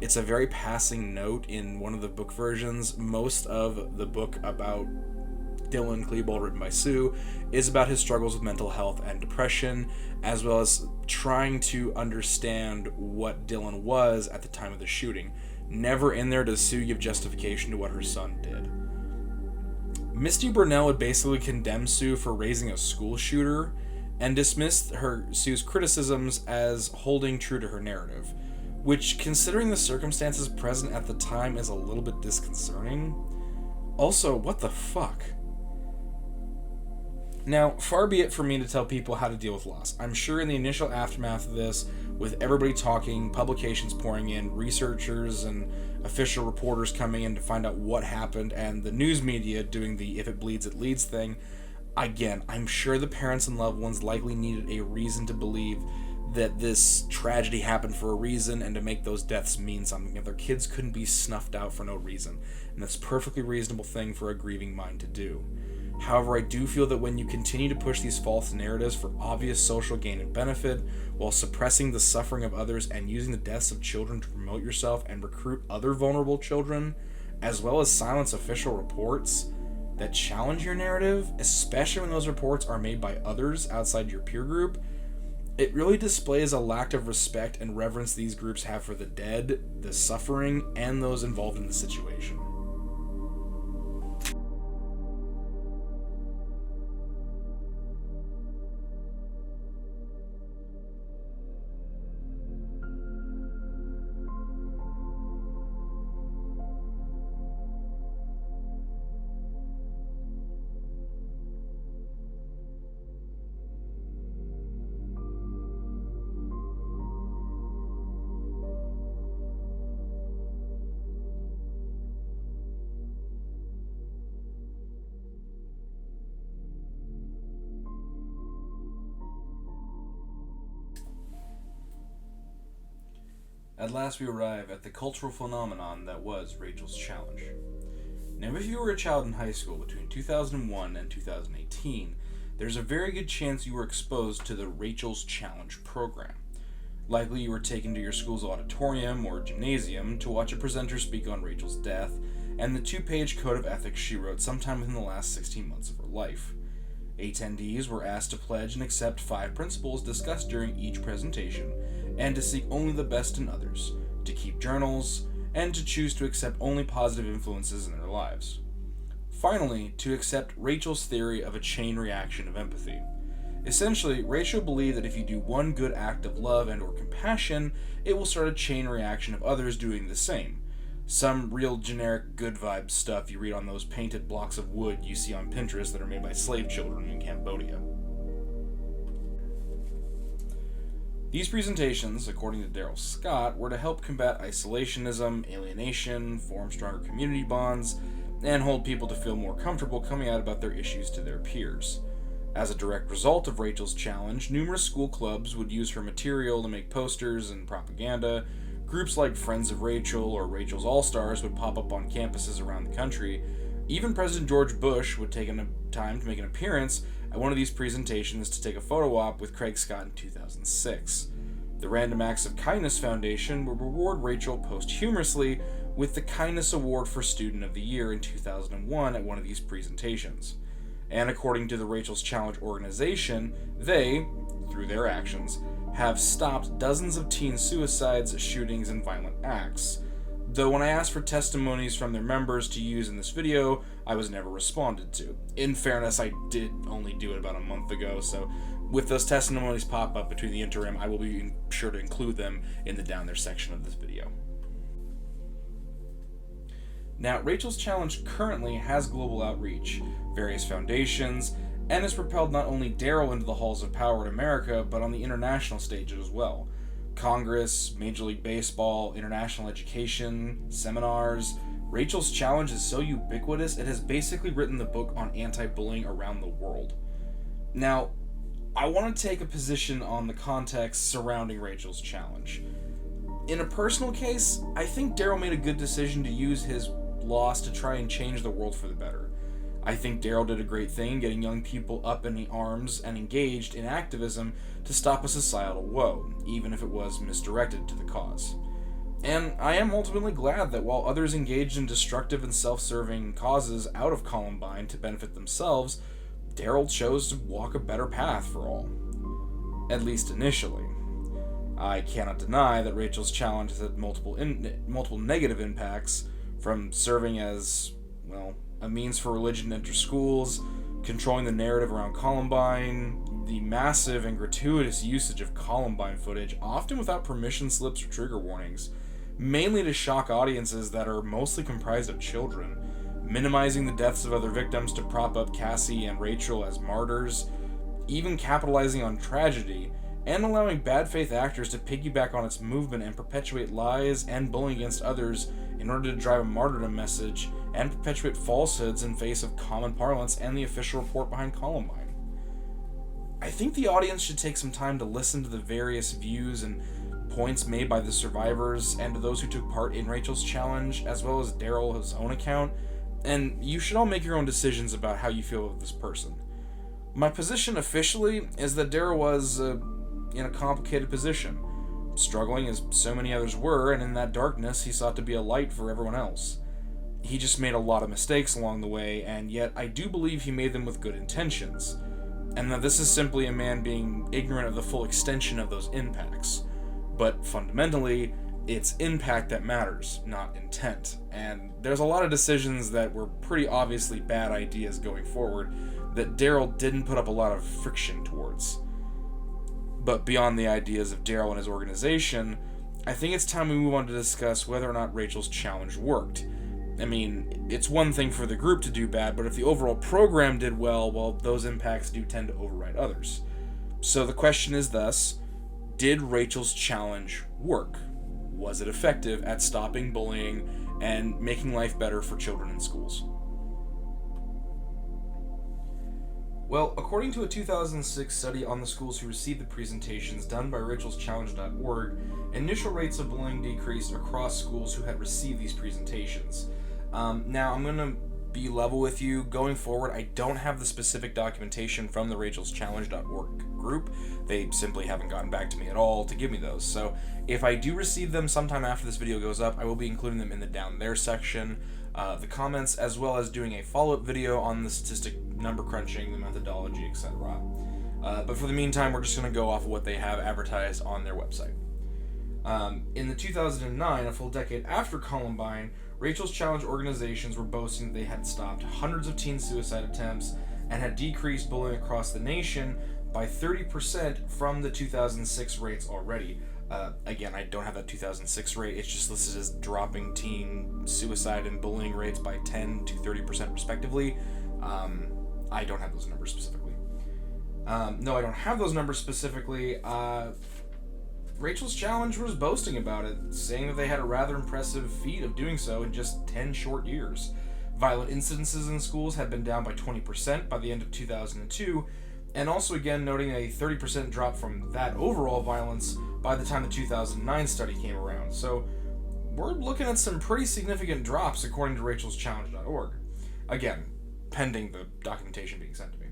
It's a very passing note in one of the book versions. Most of the book about Dylan Klebold, written by Sue, is about his struggles with mental health and depression, as well as trying to understand what Dylan was at the time of the shooting. Never in there does Sue give justification to what her son did. Misty Bernall would basically condemn Sue for raising a school shooter and dismissed Sue's criticisms as holding true to her narrative, which, considering the circumstances present at the time, is a little bit disconcerting. Also, what the fuck? Now, far be it for me to tell people how to deal with loss. I'm sure in the initial aftermath of this, with everybody talking, publications pouring in, researchers and official reporters coming in to find out what happened, and the news media doing the if it bleeds, it leads thing, again, I'm sure the parents and loved ones likely needed a reason to believe that this tragedy happened for a reason and to make those deaths mean something. If their kids couldn't be snuffed out for no reason. And that's a perfectly reasonable thing for a grieving mind to do. However, I do feel that when you continue to push these false narratives for obvious social gain and benefit, while suppressing the suffering of others and using the deaths of children to promote yourself and recruit other vulnerable children, as well as silence official reports that challenge your narrative, especially when those reports are made by others outside your peer group, it really displays a lack of respect and reverence these groups have for the dead, the suffering, and those involved in the situation. At last we arrive at the cultural phenomenon that was Rachel's Challenge. Now, if you were a child in high school between 2001 and 2018, there's a very good chance you were exposed to the Rachel's Challenge program. Likely you were taken to your school's auditorium or gymnasium to watch a presenter speak on Rachel's death and the 2-page code of ethics she wrote sometime within the last 16 months of her life. Attendees were asked to pledge and accept 5 principles discussed during each presentation, and to seek only the best in others, to keep journals, and to choose to accept only positive influences in their lives. Finally, to accept Rachel's theory of a chain reaction of empathy. Essentially, Rachel believed that if you do one good act of love and or compassion, it will start a chain reaction of others doing the same. Some real generic good vibe stuff you read on those painted blocks of wood you see on Pinterest that are made by slave children in Cambodia. These presentations, according to Daryl Scott, were to help combat isolationism, alienation, form stronger community bonds, and hold people to feel more comfortable coming out about their issues to their peers. As a direct result of Rachel's Challenge, numerous school clubs would use her material to make posters and propaganda. Groups like Friends of Rachel or Rachel's All-Stars would pop up on campuses around the country. Even President George Bush would take time to make an appearance at one of these presentations to take a photo op with Craig Scott in 2006. The Random Acts of Kindness Foundation would reward Rachel posthumously with the Kindness Award for Student of the Year in 2001 at one of these presentations. And according to the Rachel's Challenge organization, they, through their actions, have stopped dozens of teen suicides, shootings, and violent acts. Though when I asked for testimonies from their members to use in this video, I was never responded to. In fairness, I did only do it about a month ago, so with those testimonies pop up between the interim, I will be sure to include them in the down there section of this video. Now, Rachel's Challenge currently has global outreach, various foundations, and has propelled not only Daryl into the halls of power in America, but on the international stage as well. Congress, Major League Baseball, international education, seminars. Rachel's Challenge is so ubiquitous, it has basically written the book on anti-bullying around the world. Now, I want to take a position on the context surrounding Rachel's Challenge. In a personal case, I think Daryl made a good decision to use his loss to try and change the world for the better. I think Daryl did a great thing getting young people up in the arms and engaged in activism to stop a societal woe, even if it was misdirected to the cause. And I am ultimately glad that while others engaged in destructive and self-serving causes out of Columbine to benefit themselves, Daryl chose to walk a better path for all. At least initially. I cannot deny that Rachel's Challenge has had multiple negative impacts, from serving as, a means for religion to enter schools, controlling the narrative around Columbine, the massive and gratuitous usage of Columbine footage, often without permission slips or trigger warnings, mainly to shock audiences that are mostly comprised of children, minimizing the deaths of other victims to prop up Cassie and Rachel as martyrs, even capitalizing on tragedy, and allowing bad faith actors to piggyback on its movement and perpetuate lies and bullying against others in order to drive a martyrdom message and perpetuate falsehoods in face of common parlance and the official report behind Columbine. I think the audience should take some time to listen to the various views and points made by the survivors and to those who took part in Rachel's Challenge, as well as Daryl's own account, and you should all make your own decisions about how you feel about this person. My position officially is that Daryl was in a complicated position, struggling as so many others were, and in that darkness he sought to be a light for everyone else. He just made a lot of mistakes along the way, and yet I do believe he made them with good intentions, and that this is simply a man being ignorant of the full extension of those impacts. But fundamentally, it's impact that matters, not intent, and there's a lot of decisions that were pretty obviously bad ideas going forward that Daryl didn't put up a lot of friction towards. But beyond the ideas of Daryl and his organization, I think it's time we move on to discuss whether or not Rachel's Challenge worked. I mean, it's one thing for the group to do bad, but if the overall program did well, those impacts do tend to override others. So the question is thus, did Rachel's Challenge work? Was it effective at stopping bullying and making life better for children in schools? Well, according to a 2006 study on the schools who received the presentations done by rachelschallenge.org, initial rates of bullying decreased across schools who had received these presentations. Now, I'm going to be level with you. Going forward, I don't have the specific documentation from the rachelschallenge.org group. They simply haven't gotten back to me at all to give me those. So if I do receive them sometime after this video goes up, I will be including them in the down there section, the comments, as well as doing a follow-up video on the statistic number crunching, the methodology, etc. But for the meantime, we're just going to go off of what they have advertised on their website. In the 2009, a full decade after Columbine, Rachel's Challenge organizations were boasting that they had stopped hundreds of teen suicide attempts and had decreased bullying across the nation by 30% from the 2006 rates already. Again, I don't have that 2006 rate. It's just listed as dropping teen suicide and bullying rates by 10 to 30% respectively. I don't have those numbers specifically. No, I don't have those numbers specifically. Rachel's Challenge was boasting about it, saying that they had a rather impressive feat of doing so in just 10 short years. Violent incidences in schools had been down by 20% by the end of 2002, and also again noting a 30% drop from that overall violence by the time the 2009 study came around. So we're looking at some pretty significant drops according to rachelschallenge.org. Again, pending the documentation being sent to me.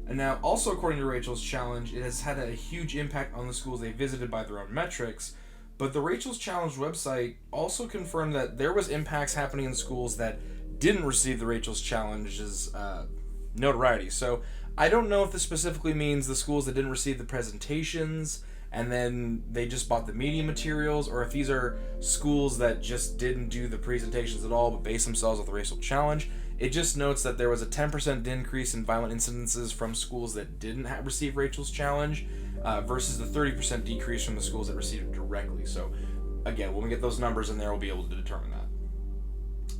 And now, also according to Rachel's Challenge, it has had a huge impact on the schools they visited by their own metrics, but the Rachel's Challenge website also confirmed that there was impacts happening in schools that didn't receive the Rachel's Challenge's notoriety. So I don't know if this specifically means the schools that didn't receive the presentations and then they just bought the media materials, or if these are schools that just didn't do the presentations at all but based themselves on the Rachel's Challenge. It just notes that there was a 10% increase in violent incidences from schools that didn't receive Rachel's Challenge versus the 30% decrease from the schools that received it directly. So again, when we get those numbers in there, we'll be able to determine that.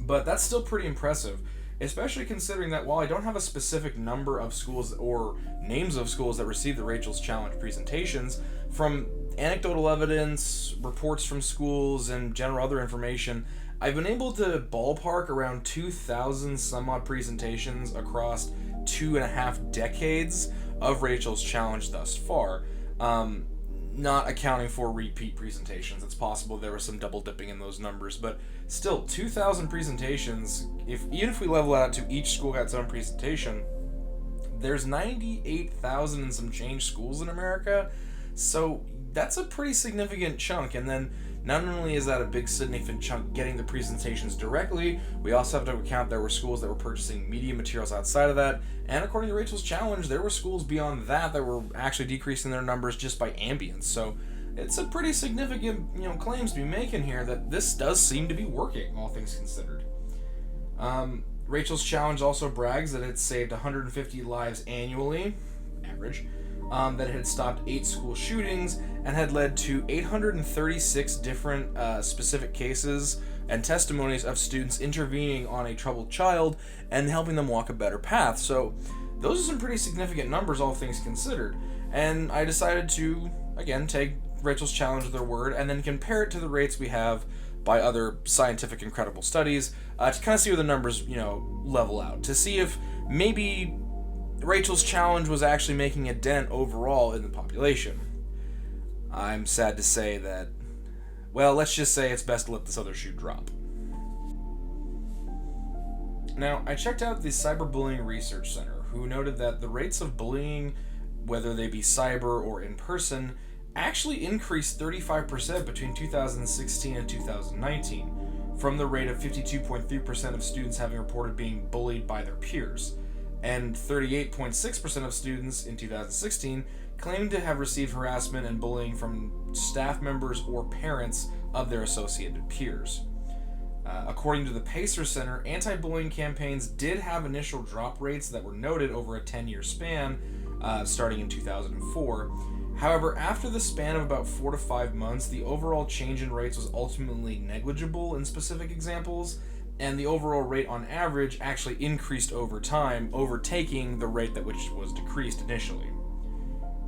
But that's still pretty impressive, especially considering that while I don't have a specific number of schools or names of schools that received the Rachel's Challenge presentations, from anecdotal evidence, reports from schools, and general other information, I've been able to ballpark around 2,000 some odd presentations across 2.5 decades of Rachel's Challenge thus far, not accounting for repeat presentations. It's possible there was some double dipping in those numbers, but still, 2,000 presentations, even if we level out to each school had its own presentation, there's 98,000 and some change schools in America, so that's a pretty significant chunk. And then not only is that a big significant chunk getting the presentations directly, we also have to account there were schools that were purchasing media materials outside of that, and according to Rachel's Challenge, there were schools beyond that that were actually decreasing their numbers just by ambience. So it's a pretty significant, claims to be making here that this does seem to be working, all things considered. Rachel's Challenge also brags that it saved 150 lives annually, average, that it had stopped 8 school shootings and had led to 836 different specific cases and testimonies of students intervening on a troubled child and helping them walk a better path. So those are some pretty significant numbers, all things considered. And I decided to, again, take Rachel's Challenge with their word and then compare it to the rates we have by other scientific and credible studies to kind of see where the numbers, level out, to see if maybe Rachel's Challenge was actually making a dent overall in the population. I'm sad to say that, well, let's just say it's best to let this other shoe drop. Now, I checked out the Cyberbullying Research Center, who noted that the rates of bullying, whether they be cyber or in person, actually increased 35% between 2016 and 2019, from the rate of 52.3% of students having reported being bullied by their peers, and 38.6% of students in 2016 claimed to have received harassment and bullying from staff members or parents of their associated peers. According to the Pacer Center, anti-bullying campaigns did have initial drop rates that were noted over a 10-year span, starting in 2004. However, after the span of about 4 to 5 months, the overall change in rates was ultimately negligible in specific examples, and the overall rate on average actually increased over time, overtaking the rate that which was decreased initially.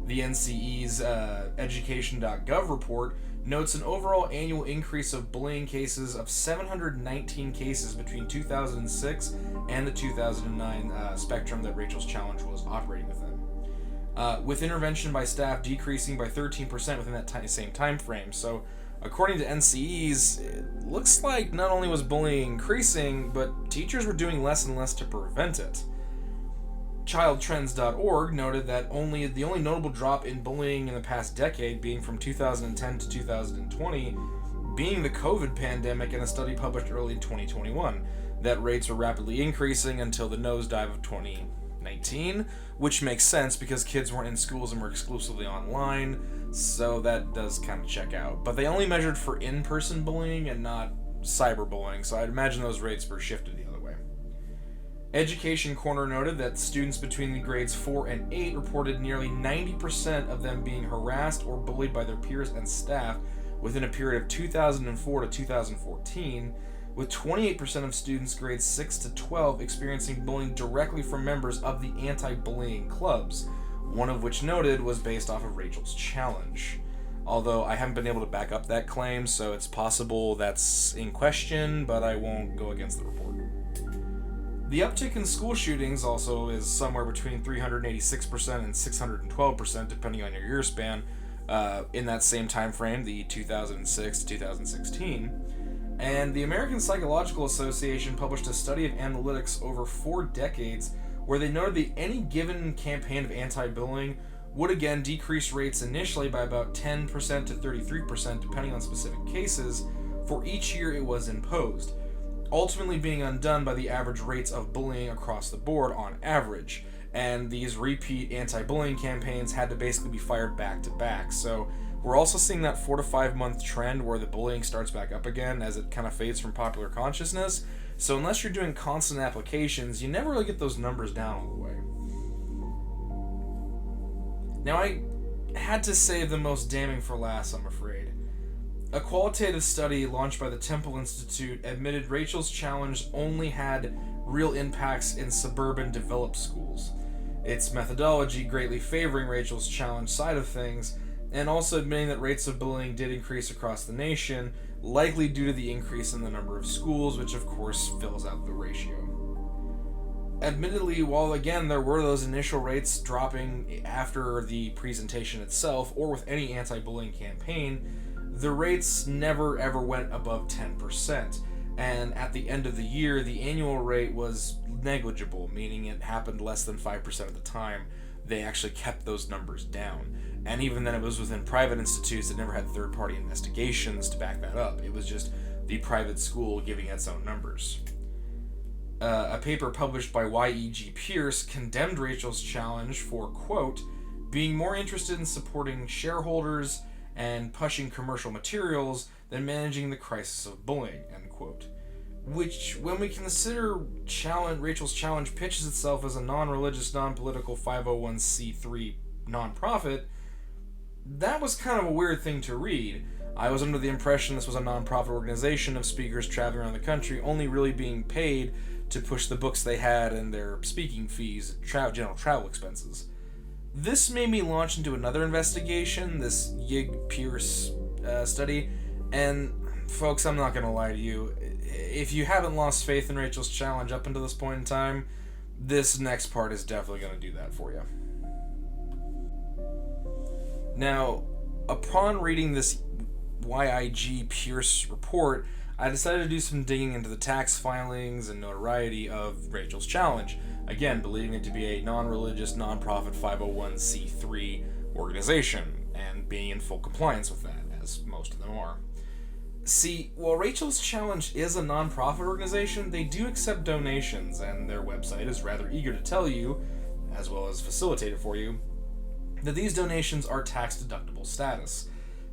The NCE's education.gov report notes an overall annual increase of bullying cases of 719 cases between 2006 and the 2009 spectrum that Rachel's Challenge was operating within, with intervention by staff decreasing by 13% within that same time frame. So, according to NCEs, it looks like not only was bullying increasing, but teachers were doing less and less to prevent it. ChildTrends.org noted that the only notable drop in bullying in the past decade being from 2010 to 2020, being the COVID pandemic, in a study published early in 2021, that rates were rapidly increasing until the nosedive of 2019, which makes sense because kids weren't in schools and were exclusively online, so that does kind of check out. But they only measured for in-person bullying and not cyberbullying, so I'd imagine those rates were shifted the other way. Education Corner noted that students between the grades 4 and 8 reported nearly 90% of them being harassed or bullied by their peers and staff within a period of 2004 to 2014, with 28% of students grades 6 to 12 experiencing bullying directly from members of the anti-bullying clubs, one of which noted was based off of Rachel's Challenge. Although I haven't been able to back up that claim, so it's possible that's in question, but I won't go against the report. The uptick in school shootings also is somewhere between 386% and 612%, depending on your year span, in that same time frame, the 2006 to 2016. And the American Psychological Association published a study of analytics over 4 decades where they noted that any given campaign of anti-bullying would again decrease rates initially by about 10% to 33%, depending on specific cases, for each year it was imposed, ultimately being undone by the average rates of bullying across the board on average. And these repeat anti-bullying campaigns had to basically be fired back to back. So we're also seeing that 4 to 5 month trend where the bullying starts back up again as it kind of fades from popular consciousness. So unless you're doing constant applications, you never really get those numbers down all the way. Now, I had to save the most damning for last, I'm afraid. A qualitative study launched by the Temple Institute admitted Rachel's Challenge only had real impacts in suburban developed schools, its methodology greatly favoring Rachel's Challenge side of things, and also admitting that rates of bullying did increase across the nation, likely due to the increase in the number of schools, which of course fills out the ratio. Admittedly, while again there were those initial rates dropping after the presentation itself, or with any anti-bullying campaign, the rates never ever went above 10%, and at the end of the year, the annual rate was negligible, meaning it happened less than 5% of the time. They actually kept those numbers down, and even then it was within private institutes that never had third-party investigations to back that up. It was just the private school giving its own numbers. A paper published by Y.E.G. Pierce condemned Rachel's Challenge for, quote, being more interested in supporting shareholders and pushing commercial materials than managing the crisis of bullying, end quote. Which, when we consider Rachel's Challenge pitches itself as a non-religious, non-political 501c3 nonprofit, that was kind of a weird thing to read. I was under the impression this was a nonprofit organization of speakers traveling around the country, only really being paid to push the books they had and their speaking fees, general travel expenses. This made me launch into another investigation, this Yig-Pierce study, and folks, I'm not going to lie to you, if you haven't lost faith in Rachel's Challenge up until this point in time, this next part is definitely going to do that for you. Now, upon reading this Y.I.G. Pierce report, I decided to do some digging into the tax filings and notoriety of Rachel's Challenge, again, believing it to be a non-religious, non-profit 501c3 organization, and being in full compliance with that, as most of them are. See, while Rachel's Challenge is a non-profit organization, they do accept donations, and their website is rather eager to tell you, as well as facilitate it for you, that these donations are tax-deductible status.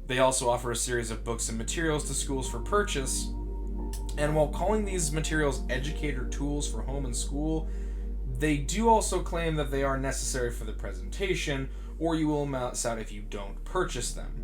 They also offer a series of books and materials to schools for purchase, and while calling these materials educator tools for home and school, they do also claim that they are necessary for the presentation, or you will miss out if you don't purchase them.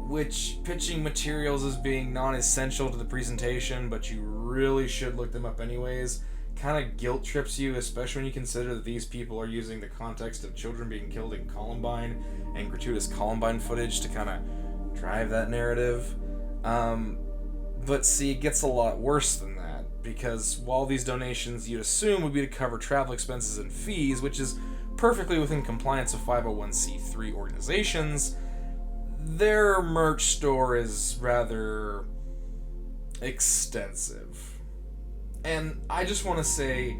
Which, pitching materials as being non-essential to the presentation, but you really should look them up anyways, kind of guilt trips you, especially when you consider that these people are using the context of children being killed in Columbine and gratuitous Columbine footage to kind of drive that narrative. But see, it gets a lot worse than that, because while these donations you'd assume would be to cover travel expenses and fees, which is perfectly within compliance of 501c3 organizations, their merch store is rather extensive. And I just want to say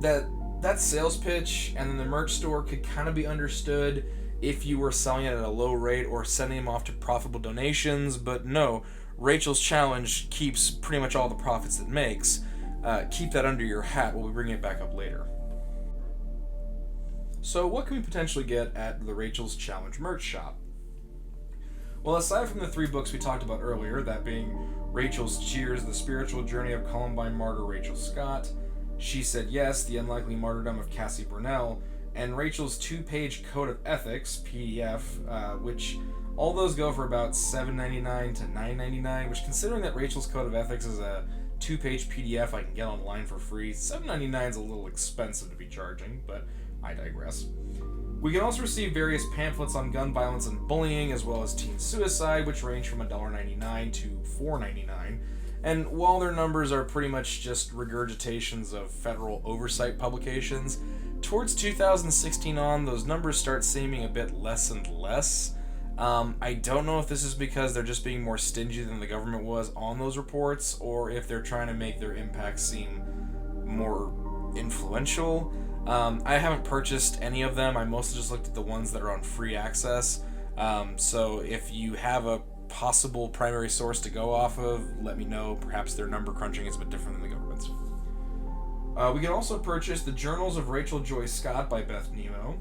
that sales pitch and then the merch store could kind of be understood if you were selling it at a low rate or sending them off to profitable donations, but no, Rachel's Challenge keeps pretty much all the profits it makes. Keep that under your hat. We'll be bringing it back up later. So what can we potentially get at the Rachel's Challenge merch shop? Well, aside from the 3 books we talked about earlier, that being Rachel's Cheers, The Spiritual Journey of Columbine Martyr Rachel Scott, She Said Yes, The Unlikely Martyrdom of Cassie Bernall, and Rachel's 2-page Code of Ethics, PDF, which all those go for about $7.99 to $9.99, which, considering that Rachel's Code of Ethics is a 2-page PDF I can get online for free, $7.99 is a little expensive to be charging, but I digress. We can also receive various pamphlets on gun violence and bullying, as well as teen suicide, which range from $1.99 to $4.99. And while their numbers are pretty much just regurgitations of federal oversight publications, towards 2016 on, those numbers start seeming a bit less and less. I don't know if this is because they're just being more stingy than the government was on those reports, or if they're trying to make their impact seem more influential. I haven't purchased any of them. I mostly just looked at the ones that are on free access. So if you have a possible primary source to go off of, let me know. Perhaps their number crunching is a bit different than the government's. We can also purchase The Journals of Rachel Joy Scott by Beth Nemo,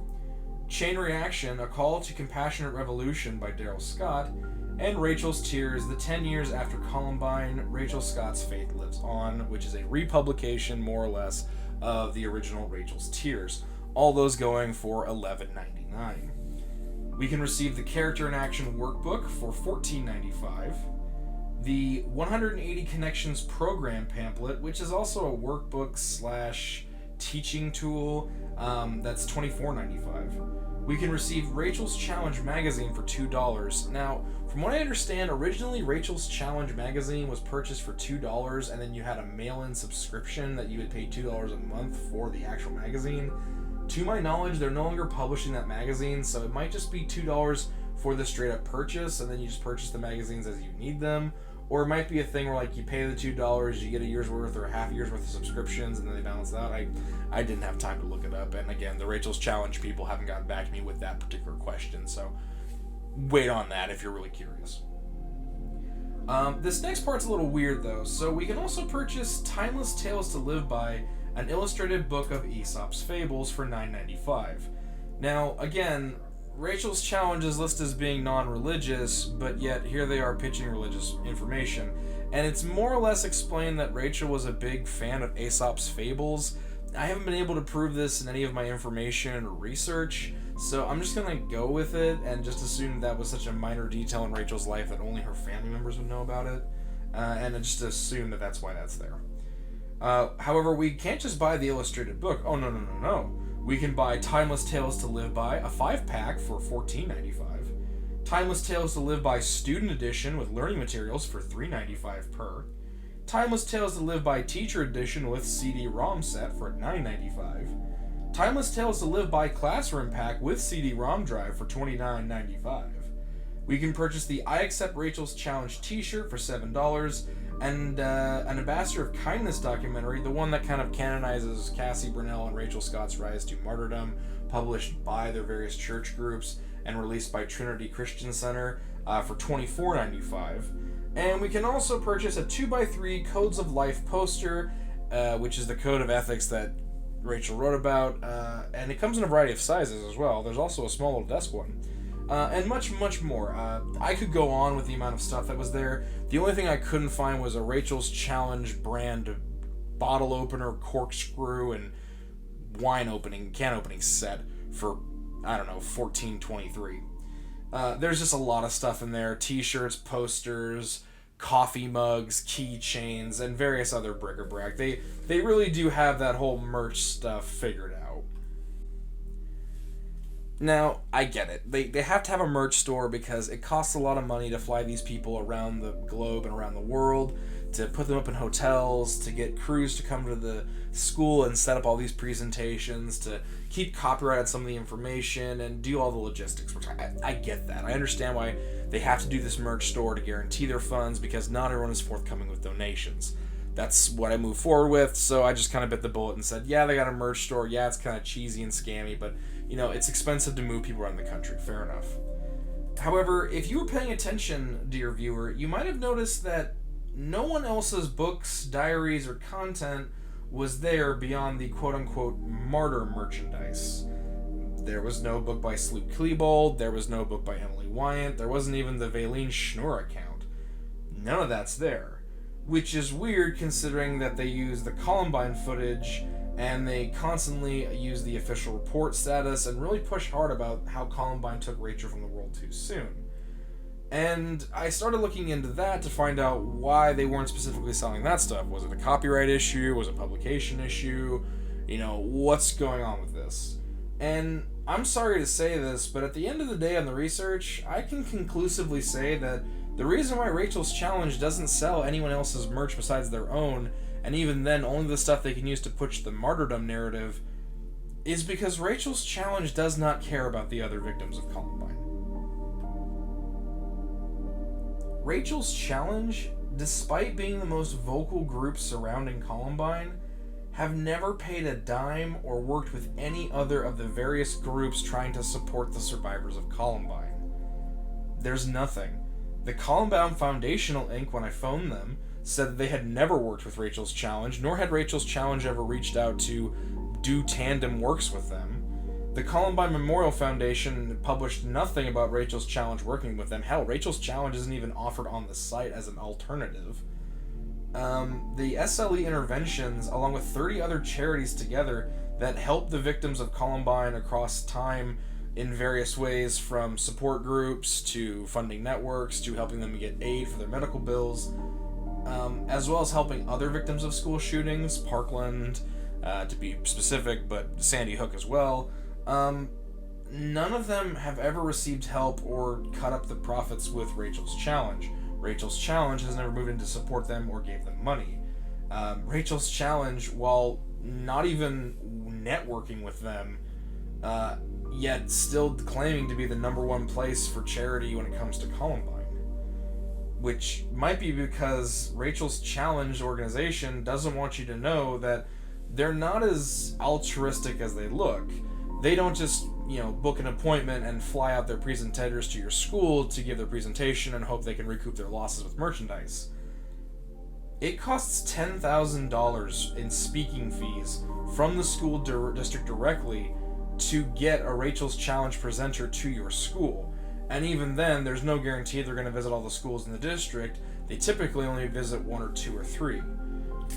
Chain Reaction, A Call to Compassionate Revolution by Daryl Scott, and Rachel's Tears, The 10 Years After Columbine, Rachel Scott's Faith Lives On, which is a republication, more or less, of the original Rachel's Tears. All those going for $11.99. We can receive the Character in Action Workbook for $14.95. The 180 Connections Program Pamphlet, which is also a workbook / teaching tool, that's $24.95. We can receive Rachel's Challenge magazine for $2. Now, from what I understand, originally Rachel's Challenge magazine was purchased for $2, and then you had a mail-in subscription that you would pay $2 a month for the actual magazine. To my knowledge, they're no longer publishing that magazine, so it might just be $2 for the straight-up purchase, and then you just purchase the magazines as you need them. Or it might be a thing where, like, you pay the $2, you get a year's worth or a half a year's worth of subscriptions, and then they balance it out. I didn't have time to look it up, and again, the Rachel's Challenge people haven't gotten back to me with that particular question, so wait on that if you're really curious. This next part's a little weird, though. So we can also purchase Timeless Tales to Live By, an illustrated book of Aesop's Fables, for $9.95. Now, again, Rachel's Challenge is listed as being non-religious, but yet here they are pitching religious information. And it's more or less explained that Rachel was a big fan of Aesop's Fables. I haven't been able to prove this in any of my information or research, so I'm just going to go with it and just assume that was such a minor detail in Rachel's life that only her family members would know about it, and just assume that that's why that's there. However, we can't just buy the illustrated book. Oh, no. We can buy Timeless Tales to Live By, a 5-pack for $14.95. Timeless Tales to Live By Student Edition with learning materials for $3.95 per. Timeless Tales to Live By Teacher Edition with CD-ROM set for $9.95. Timeless Tales to Live By Classroom Pack with CD-ROM drive for $29.95. We can purchase the I Accept Rachel's Challenge t-shirt for $7, and an Ambassador of Kindness documentary, the one that kind of canonizes Cassie Bernall and Rachel Scott's rise to martyrdom, published by their various church groups and released by Trinity Christian Center for $24.95. And we can also purchase a 2x3 Codes of Life poster, which is the code of ethics that Rachel wrote about, and it comes in a variety of sizes as well. There's also a small little desk one. And much, much more. I could go on with the amount of stuff that was there. The only thing I couldn't find was a Rachel's Challenge brand bottle opener, corkscrew, and can opening set for, I don't know, $14.23. There's just a lot of stuff in there. T-shirts, posters, coffee mugs, keychains, and various other bric-a-brac. They really do have that whole merch stuff figured out. Now, I get it. They have to have a merch store because it costs a lot of money to fly these people around the globe and around the world, to put them up in hotels, to get crews to come to the school and set up all these presentations, to keep copyright on some of the information, and do all the logistics, which I get that. I understand why they have to do this merch store to guarantee their funds, because not everyone is forthcoming with donations. That's what I moved forward with, so I just kind of bit the bullet and said, yeah, they got a merch store, yeah, it's kind of cheesy and scammy, but, it's expensive to move people around the country, fair enough. However, if you were paying attention, dear viewer, you might have noticed that no one else's books, diaries, or content was there beyond the quote-unquote martyr merchandise. There was no book by Sloop Klebold, there was no book by Emily Wyant, there wasn't even the Valine Schnur account. None of that's there. Which is weird considering that they use the Columbine footage and they constantly use the official report status and really push hard about how Columbine took Rachel from the world too soon. And I started looking into that to find out why they weren't specifically selling that stuff. Was it a copyright issue? Was it a publication issue? What's going on with this? And I'm sorry to say this, but at the end of the day on the research, I can conclusively say that the reason why Rachel's Challenge doesn't sell anyone else's merch besides their own, and even then only the stuff they can use to push the martyrdom narrative, is because Rachel's Challenge does not care about the other victims of Columbine. Rachel's Challenge, despite being the most vocal group surrounding Columbine, have never paid a dime or worked with any other of the various groups trying to support the survivors of Columbine. There's nothing. The Columbine Foundational Inc., when I phoned them, said that they had never worked with Rachel's Challenge, nor had Rachel's Challenge ever reached out to do tandem works with them. The Columbine Memorial Foundation published nothing about Rachel's Challenge working with them. Hell, Rachel's Challenge isn't even offered on the site as an alternative. The SLE Interventions, along with 30 other charities together that help the victims of Columbine across time in various ways, from support groups to funding networks to helping them get aid for their medical bills, as well as helping other victims of school shootings, Parkland, to be specific, but Sandy Hook as well. None of them have ever received help or cut up the profits with Rachel's Challenge. Rachel's Challenge has never moved in to support them or gave them money. Rachel's Challenge, while not even networking with them, yet still claiming to be the number one place for charity when it comes to Columbine. Which might be because Rachel's Challenge organization doesn't want you to know that they're not as altruistic as they look. They don't just, book an appointment and fly out their presentators to your school to give their presentation and hope they can recoup their losses with merchandise. It costs $10,000 in speaking fees from the school district directly to get a Rachel's Challenge presenter to your school. And even then, there's no guarantee they're going to visit all the schools in the district. They typically only visit 1 or 2 or 3.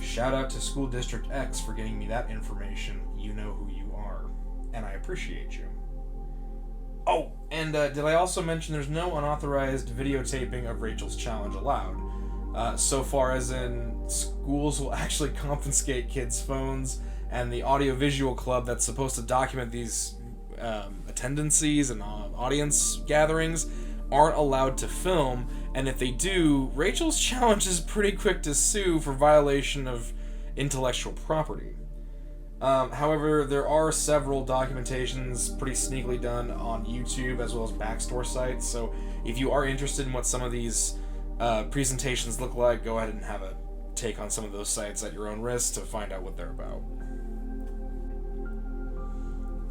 Shout out to School District X for getting me that information. You know who you are. And I appreciate you. Oh, and did I also mention there's no unauthorized videotaping of Rachel's Challenge allowed? So far as in, schools will actually confiscate kids' phones, and the audiovisual club that's supposed to document these attendances and audience gatherings aren't allowed to film, and if they do, Rachel's Challenge is pretty quick to sue for violation of intellectual property. However, there are several documentations pretty sneakily done on YouTube as well as backstore sites, so if you are interested in what some of these presentations look like, go ahead and have a take on some of those sites at your own risk to find out what they're about.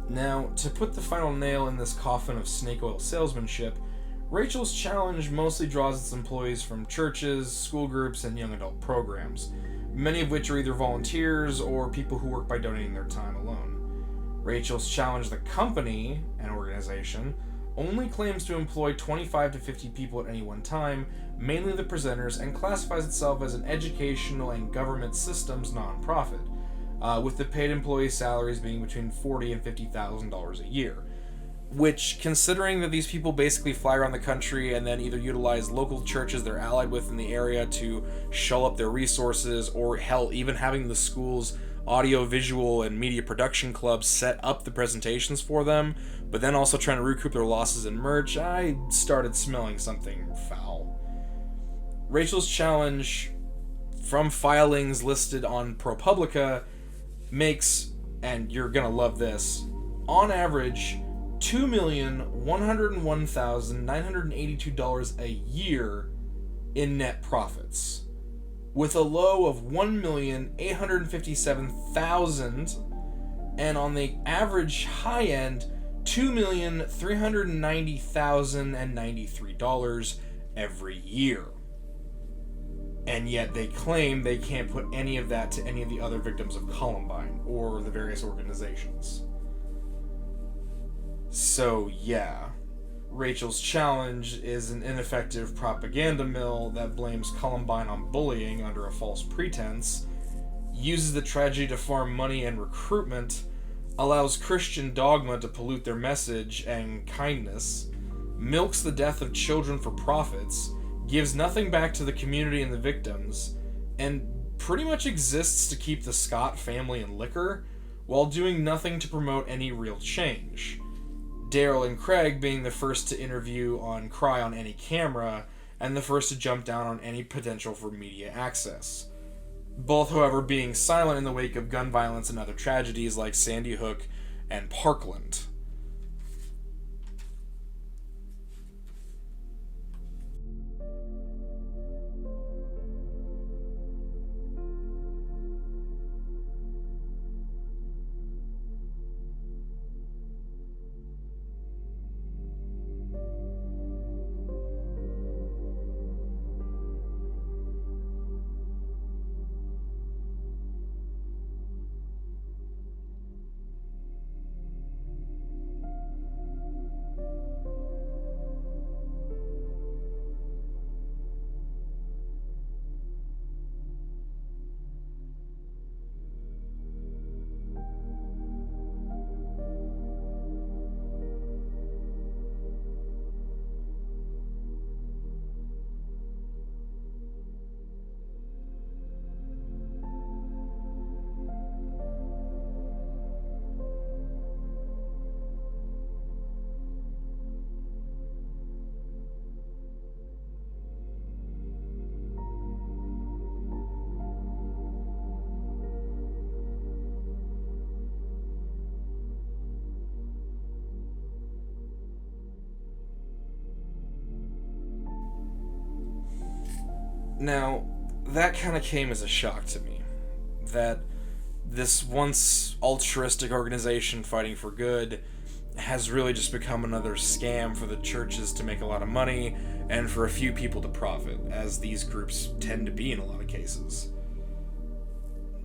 Now, to put the final nail in this coffin of snake oil salesmanship, Rachel's Challenge mostly draws its employees from churches, school groups, and young adult programs, many of which are either volunteers or people who work by donating their time alone. Rachel's Challenge, the company and organization, only claims to employ 25 to 50 people at any one time, mainly the presenters, and classifies itself as an educational and government systems nonprofit, with the paid employee salaries being between $40,000 and $50,000 a year. Which, considering that these people basically fly around the country and then either utilize local churches they're allied with in the area to shell up their resources, or hell, even having the schools audio, visual, and media production clubs set up the presentations for them, but then also trying to recoup their losses in merch, I started smelling something foul. Rachel's Challenge, from filings listed on ProPublica, makes, and you're gonna love this, on average, $2,101,982 a year in net profits, with a low of $1,857,000, and on the average high end, $2,390,093 every year. And yet they claim they can't put any of that to any of the other victims of Columbine or the various organizations. So yeah, Rachel's Challenge is an ineffective propaganda mill that blames Columbine on bullying under a false pretense, uses the tragedy to farm money and recruitment, allows Christian dogma to pollute their message and kindness, milks the death of children for profits, gives nothing back to the community and the victims, and pretty much exists to keep the Scott family in liquor, while doing nothing to promote any real change. Daryl and Craig being the first to interview on Cry on any camera, and the first to jump down on any potential for media access. Both, however, being silent in the wake of gun violence and other tragedies like Sandy Hook and Parkland. Now, that kind of came as a shock to me, that this once altruistic organization fighting for good has really just become another scam for the churches to make a lot of money and for a few people to profit, as these groups tend to be in a lot of cases.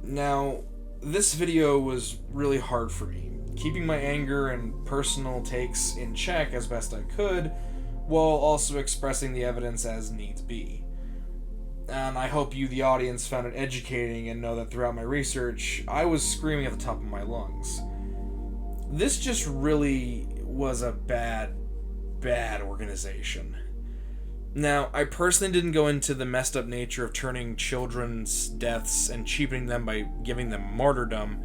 Now, this video was really hard for me, keeping my anger and personal takes in check as best I could, while also expressing the evidence as needs be. And I hope you, the audience, found it educating and know that throughout my research, I was screaming at the top of my lungs. This just really was a bad organization. Now, I personally didn't go into the messed up nature of turning children's deaths and cheapening them by giving them martyrdom,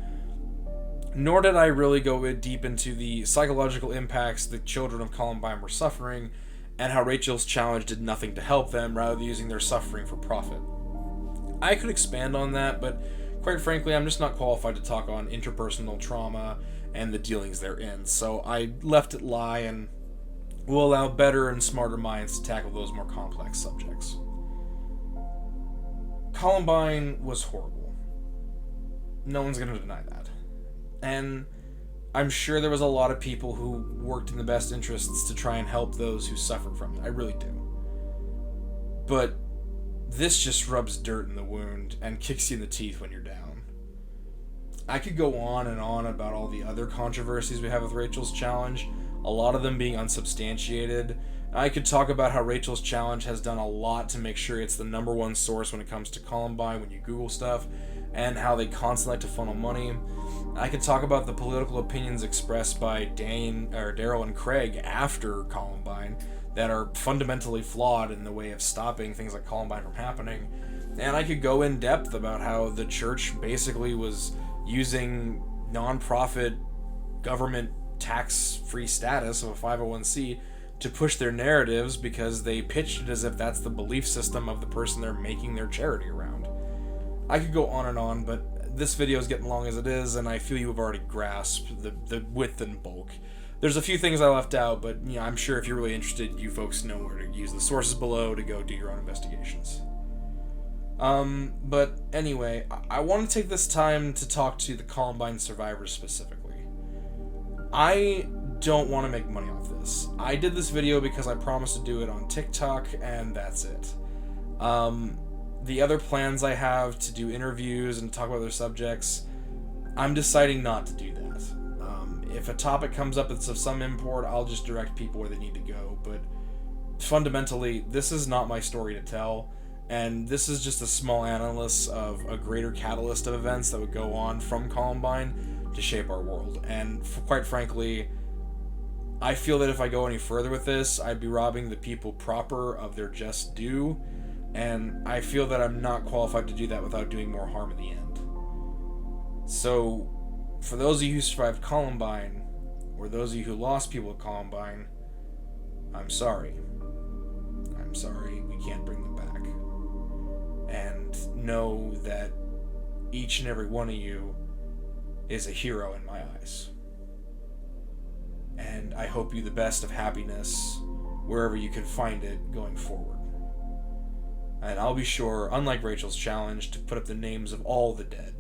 nor did I really go deep into the psychological impacts the children of Columbine were suffering, and how Rachel's Challenge did nothing to help them, rather than using their suffering for profit. I could expand on that, but quite frankly, I'm just not qualified to talk on interpersonal trauma and the dealings therein, so I left it lie and will allow better and smarter minds to tackle those more complex subjects. Columbine was horrible. No one's going to deny that. And I'm sure there was a lot of people who worked in the best interests to try and help those who suffered from it. I really do. But this just rubs dirt in the wound and kicks you in the teeth when you're down. I could go on and on about all the other controversies we have with Rachel's Challenge, a lot of them being unsubstantiated. I could talk about how Rachel's Challenge has done a lot to make sure it's the number one source when it comes to Columbine when you Google stuff, and how they constantly like to funnel money. I could talk about the political opinions expressed by Daryl and Craig after Columbine that are fundamentally flawed in the way of stopping things like Columbine from happening. And I could go in depth about how the church basically was using nonprofit government tax-free status of a 501c to push their narratives because they pitched it as if that's the belief system of the person they're making their charity around. I could go on, but this video is getting long as it is, and I feel you have already grasped the width and bulk. There's a few things I left out, but I'm sure if you're really interested, you folks know where to use the sources below to go do your own investigations. But anyway, I want to take this time to talk to the Columbine survivors specifically. I don't want to make money off this. I did this video because I promised to do it on TikTok, and that's it. The other plans I have to do interviews and talk about other subjects, I'm deciding not to do that. If a topic comes up that's of some import, I'll just direct people where they need to go, but fundamentally, this is not my story to tell, and this is just a small analysis of a greater catalyst of events that would go on from Columbine to shape our world. And quite frankly, I feel that if I go any further with this, I'd be robbing the people proper of their just due, and I feel that I'm not qualified to do that without doing more harm in the end. So, for those of you who survived Columbine, or those of you who lost people at Columbine, I'm sorry. I'm sorry, we can't bring them back. And know that each and every one of you is a hero in my eyes. And I hope you the best of happiness wherever you can find it going forward. And I'll be sure, unlike Rachel's challenge, to put up the names of all the dead,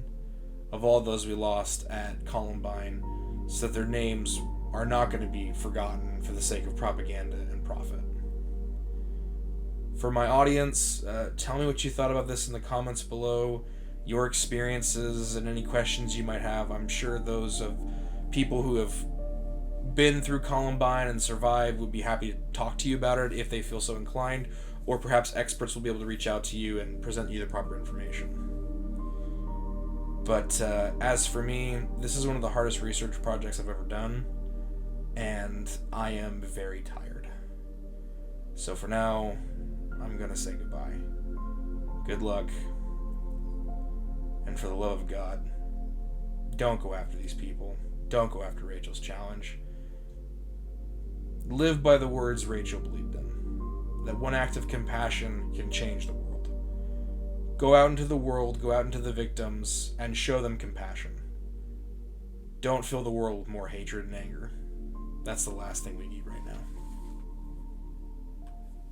of all those we lost at Columbine, so that their names are not going to be forgotten for the sake of propaganda and profit. For my audience, tell me what you thought about this in the comments below, your experiences and any questions you might have. I'm sure those of people who have been through Columbine and survived would be happy to talk to you about it if they feel so inclined, or perhaps experts will be able to reach out to you and present you the proper information. But as for me, this is one of the hardest research projects I've ever done, and I am very tired. So for now, I'm gonna say goodbye. Good luck, and for the love of God, don't go after these people. Don't go after Rachel's challenge. Live by the words Rachel believed in, that one act of compassion can change the world. Go out into the world, go out into the victims, and show them compassion. Don't fill the world with more hatred and anger. That's the last thing we need right now.